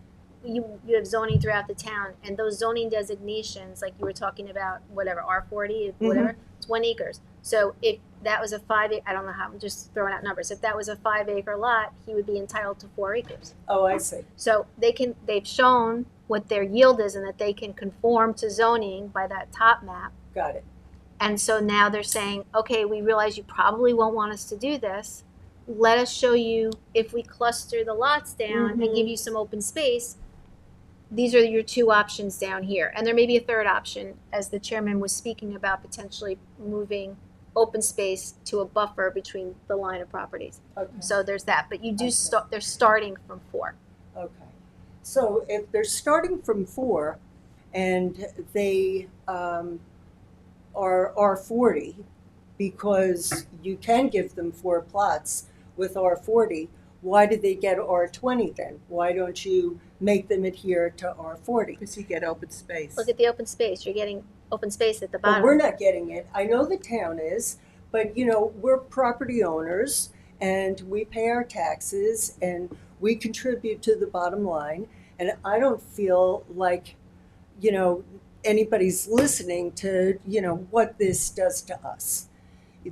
you have zoning throughout the town, and those zoning designations, like you were talking about, whatever, R40, whatever, it's 1 acre. So if that was a 5 acre, I don't know how, I'm just throwing out numbers. If that was a 5 acre lot, he would be entitled to 4 acres. Oh, I see. So they've shown what their yield is and that they can conform to zoning by that top map. Got it. And so now they're saying, okay, we realize you probably won't want us to do this. Let us show you, if we cluster the lots down and give you some open space, these are your 2 options down here. And there may be a third option, as the chairman was speaking about, potentially moving open space to a buffer between the line of properties. Okay. So there's that, but you do they're starting from 4. Okay. So if they're starting from 4 and they are R40, because you can give them 4 plots with R40, why did they get R20 then? Why don't you make them adhere to R40? Because you get open space. Look at the open space. You're getting open space at the bottom. But we're not getting it. I know the town is, but we're property owners and we pay our taxes and we contribute to the bottom line. And I don't feel like, anybody's listening to, what this does to us. I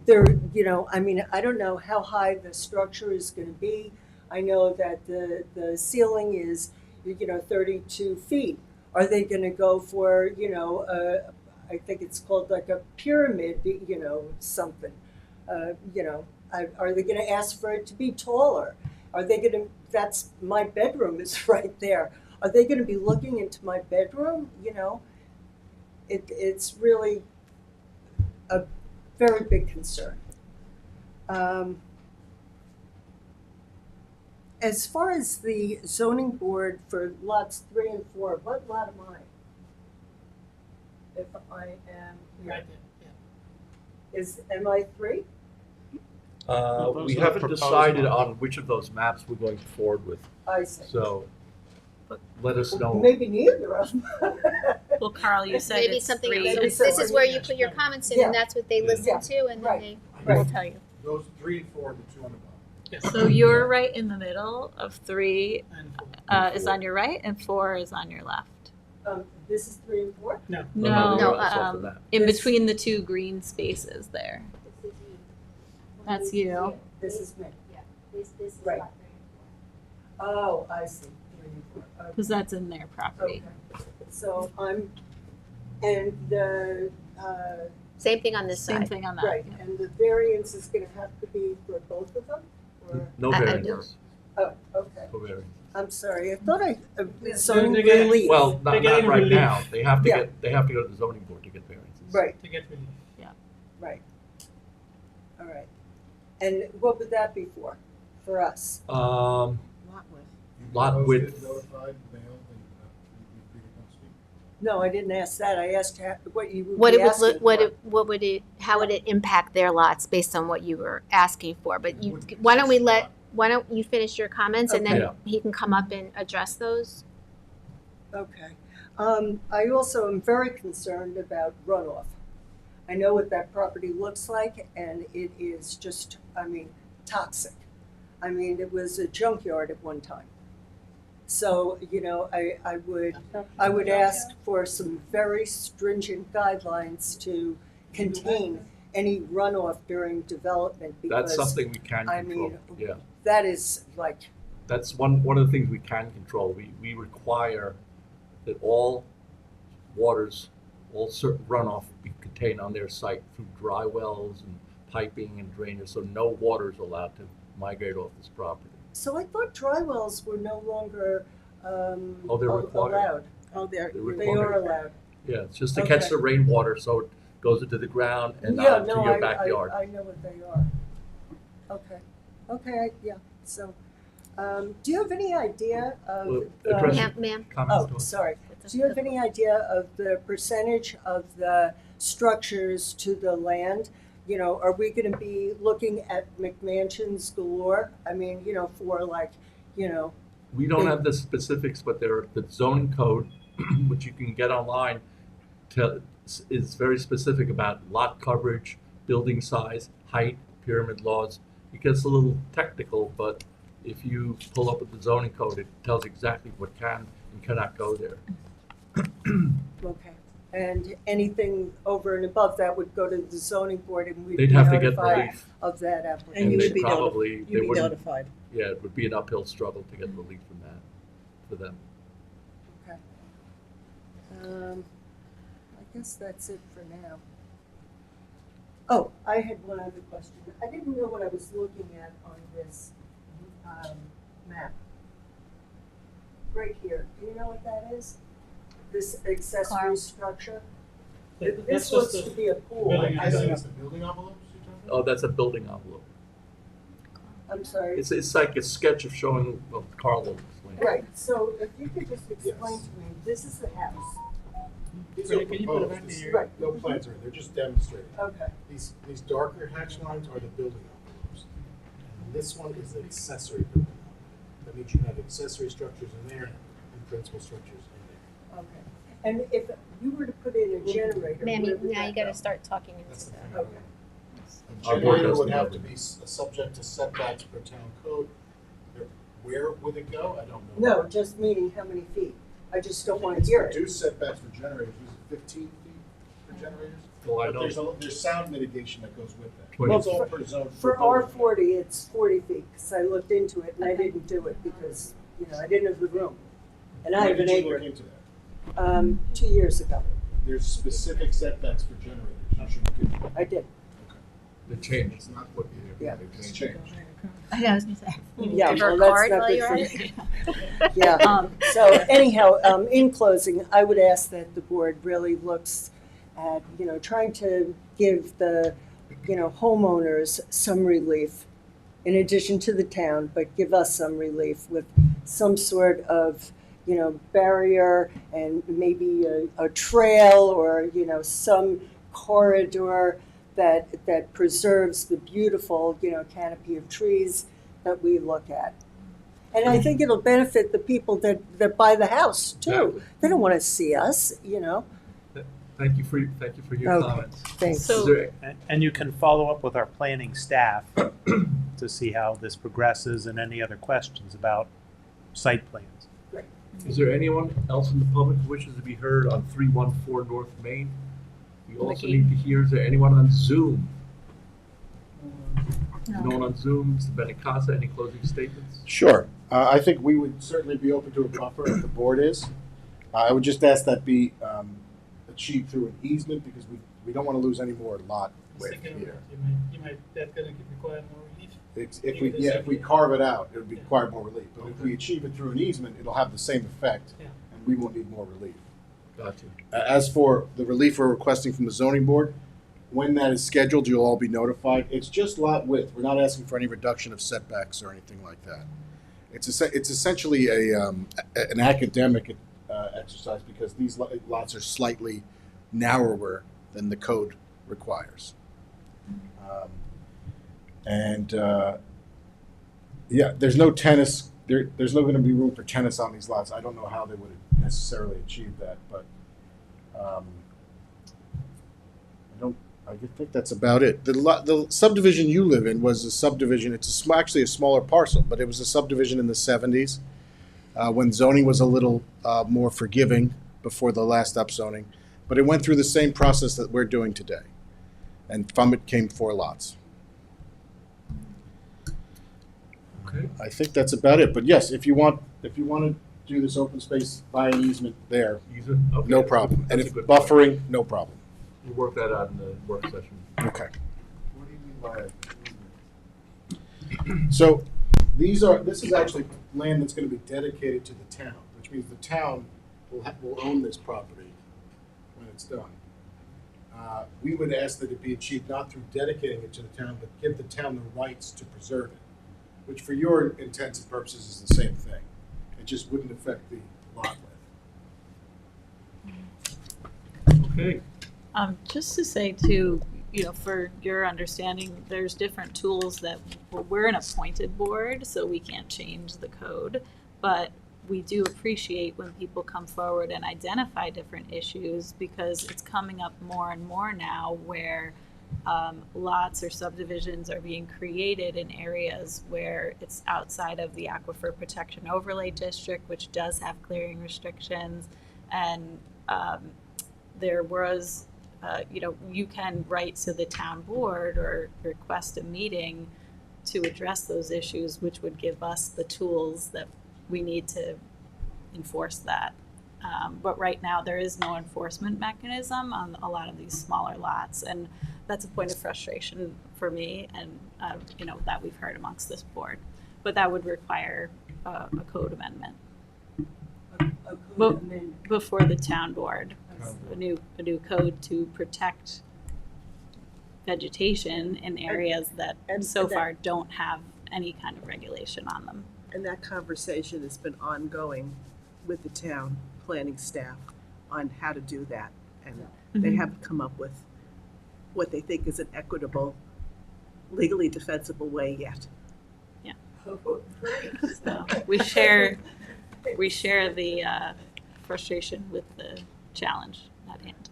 don't know how high the structure is going to be. I know that the ceiling is, 32 feet. Are they going to go for, I think it's called like a pyramid, something. Are they gonna ask for it to be taller? Are they gonna, that's, my bedroom is right there. Are they gonna be looking into my bedroom? It's really a very big concern. As far as the zoning board for lots 3 and 4, what lot am I? If I am here. Right there, yeah. Am I 3? those We are haven't proposed decided ones. on which of those maps we're going forward with, I see. so let us know. Maybe neither of them. Well, Carl, you said Maybe it's something 3. else. This is where you put your comments in, and that's what they listen to, and then they We'll tell you. Those 3 and 4 are the 2 on the bottom. So you're right in the middle of 3 And is 4. on your right, and 4 is on your left. This is 3 and 4? No. No, No, that's off the map. in between the 2 green spaces there. That's you. This is me. Yeah, this is Right. lot 3 and 4. Oh, I see. 3 and 4. Okay. Because that's in their property. Okay. So and the, same thing on this Same side. thing on that. right, and the variance is gonna have to be for both of them? Or? No I variances. Oh, okay. No variance. I'm sorry, I thought They're zoning getting- relief. Well, They're not getting right relief. now. They have to Yeah. they have to go to the zoning board to get variances. Right, To get relief. right. All right. And what would that be for us? Lot width. Notified, mailed, and we agreed upon speaking. No, I didn't ask that, I asked what you would What be it would asking look, for. how would it impact their lots based on what you were asking for? But It would why don't we consist of why don't you finish your comments and then Okay. he can come up and address those? Okay. I also am very concerned about runoff. I know what that property looks like, and it is just, toxic. It was a junkyard at one time. So, I would ask for some very stringent guidelines to contain any runoff during development, That's because something we can I control. mean, Yeah. that is like, That's one of the things we can control. We require that all waters, all certain runoff be contained on their site through dry wells and piping and drainage, so no water is allowed to migrate off this property. so I thought dry wells were no longer They're required. allowed. Oh, They're They required. are allowed. Yeah, it's just to catch Okay. the rainwater so it goes into the ground and Yeah, not no, into your backyard. I know what they are. Okay, yeah, so, do you have any idea Well, of the? address- Ma'am? Comments to Oh, it? sorry. Do you have any idea of the percentage of the structures to the land? Are we gonna be looking at McMansions galore? For like, We don't have the specifics, but the zoning code, which you can get online, is very specific about lot coverage, building size, height, pyramid laws. It gets a little technical, but if you pull up with the zoning code, it tells exactly what can and cannot go there. okay. And anything over and above that would go to the zoning board and we'd be They'd have to get notified relief. of that application. And you they would be probably, you'd they be wouldn't, notified. yeah, it would be an uphill struggle to get relief from that, for them. Okay. I guess that's it for now. Oh, I had one other question. I didn't know what I was looking at on this map. Right here. Do you know what that is? This accessory Carl. structure? That's This just looks the to be a pool. building I don't- That's the building envelopes you're talking about? Oh, that's a building envelope. I'm sorry. It's like a sketch of showing, well, Carl will explain. Right, so if you could just explain Yes. to me, this is the house. These Right, are can you put it proposed, back This- here? Right. no plans are, they're just demonstrating. Okay. These darker hatch lines are the building envelopes. And this one is the accessory building envelope. That means you have accessory structures in there and principal structures in there. Okay. And if you were to put in a generator, Ma'am, where would now you that gotta go? start talking That's into the the. Okay. A Our board generator doesn't would have know. to be subject to setbacks per town code. Where would it go? I don't know. No, just meaning how many feet. I just don't want to It's hear it. reduced setbacks for generators, is it 15 feet for generators? Well, I But don't, there's sound mitigation that goes with that. Well, It's all per zone. For building. R40, it's 40 feet, because I looked into it and I didn't do it because, I didn't have the room. And I When have an did you look acre, into that? 2 years ago. there's specific setbacks for generators. You should look into it. I did. The change. It's not what Yeah. it's changed. I was gonna say. Yeah, Give her well, a card that's not while good you're for at you. it. Yeah, so anyhow, in closing, I would ask that the board really looks at, trying to give the, homeowners some relief in addition to the town, but give us some relief with some sort of, barrier and maybe a trail or, some corridor that preserves the beautiful, canopy of trees that we look at. And I think it'll benefit the people that buy the house too. Exactly. They don't want to see us, Thank you for your Okay, comments. thanks. Is there- And you can follow up with our planning staff to see how this progresses and any other questions about site plans. Is there anyone else in the public who wishes to be heard on 314 North Main? We also need to hear, is there anyone on Zoom? No one on Zoom. Mr. Benincasa, any closing statements? Sure. I think we would certainly be open to a buffer if the board is. I would just ask that be achieved through an easement because we don't want to lose any more lot width here. That's gonna require more relief. If we carve it out, it would require more relief. But if we achieve it through an easement, it'll have the same effect, Yeah. and we won't need more relief. Gotcha. As for the relief we're requesting from the zoning board, when that is scheduled, you'll all be notified. It's just lot width. We're not asking for any reduction of setbacks or anything like that. It's essentially an academic exercise because these lots are slightly narrower than the code requires. There's no tennis. There's no going to be room for tennis on these lots. I don't know how they would necessarily achieve that, but I think that's about it. The subdivision you live in was a subdivision. It's actually a smaller parcel, but it was a subdivision in the 70s when zoning was a little more forgiving before the last upzoning. But it went through the same process that we're doing today, and from it came 4 lots. Okay. I think that's about it. But yes, if you want to do this open space by an easement there, Easement? Okay. no problem. And That's if a good point. buffering, no problem. We'll work that out in the work session. Okay. What do you mean by So this is actually land that's going to be dedicated to the town, which means the town will own this property when it's done. We would ask that it be achieved not through dedicating it to the town, but give the town the rights to preserve it, which for your intents and purposes is the same thing. It just wouldn't affect the lot width. Okay. Just to say too, for your understanding, there's different tools that we're an appointed board, so we can't change the code, but we do appreciate when people come forward and identify different issues because it's coming up more and more now where lots or subdivisions are being created in areas where it's outside of the Aquifer Protection Overlay District, which does have clearing restrictions, and there was you can write to the town board or request a meeting to address those issues, which would give us the tools that we need to enforce that. But right now, there is no enforcement mechanism on a lot of these smaller lots, and that's a point of frustration for me, and that we've heard amongst this board. But that would require a code amendment before the town board. A new code to protect vegetation in areas that so far don't have any kind of regulation on them. And that conversation has been ongoing with the town planning staff on how to do that. And they haven't come up with what they think is an equitable, legally defensible way yet. Yeah. So we share the frustration with the challenge at hand.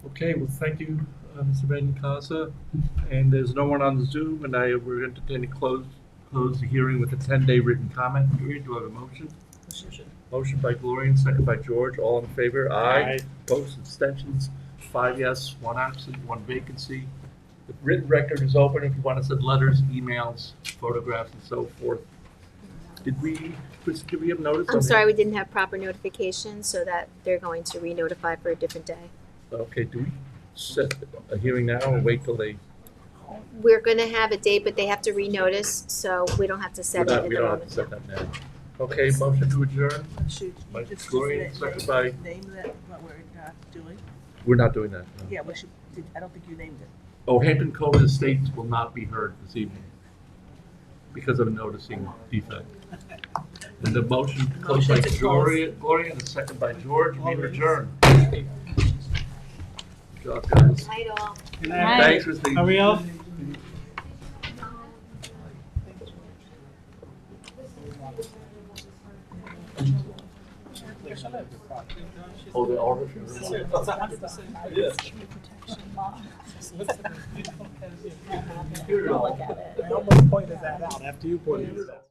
Okay, well, thank you, Mr. Benincasa. And there's no one on the Zoom, and we're entertaining close the hearing with a 10-day written comment period. Do I have a motion? Motion by Gloria, second by George. All in favor? Aye. Opposed, abstentions? 5 yes, 1 absent, 1 vacancy. The written record is open if you want to send letters, emails, photographs, and so forth. Did we have notice? I'm sorry, we didn't have proper notification, so that they're going to re-notify for a different day. Okay, do we set a hearing now or wait till they? We're gonna have a date, but they have to re-notice, so we don't have to set it at We the don't have moment. to set that now. Okay, motion to adjourn. Should By you just Gloria, name second by- that, what we're doing? We're not doing that. no. Yeah, we should, I don't think you named it. Oh, Hampton Cove Estates will not be heard this evening because of a noticing defect. And the motion closed by Motion to Gloria, and a second by George, we adjourn. Good job, guys. Night all. Good night. Thanks, Christine. Are we off? Oh, the order. I almost pointed that out after you pointed it out.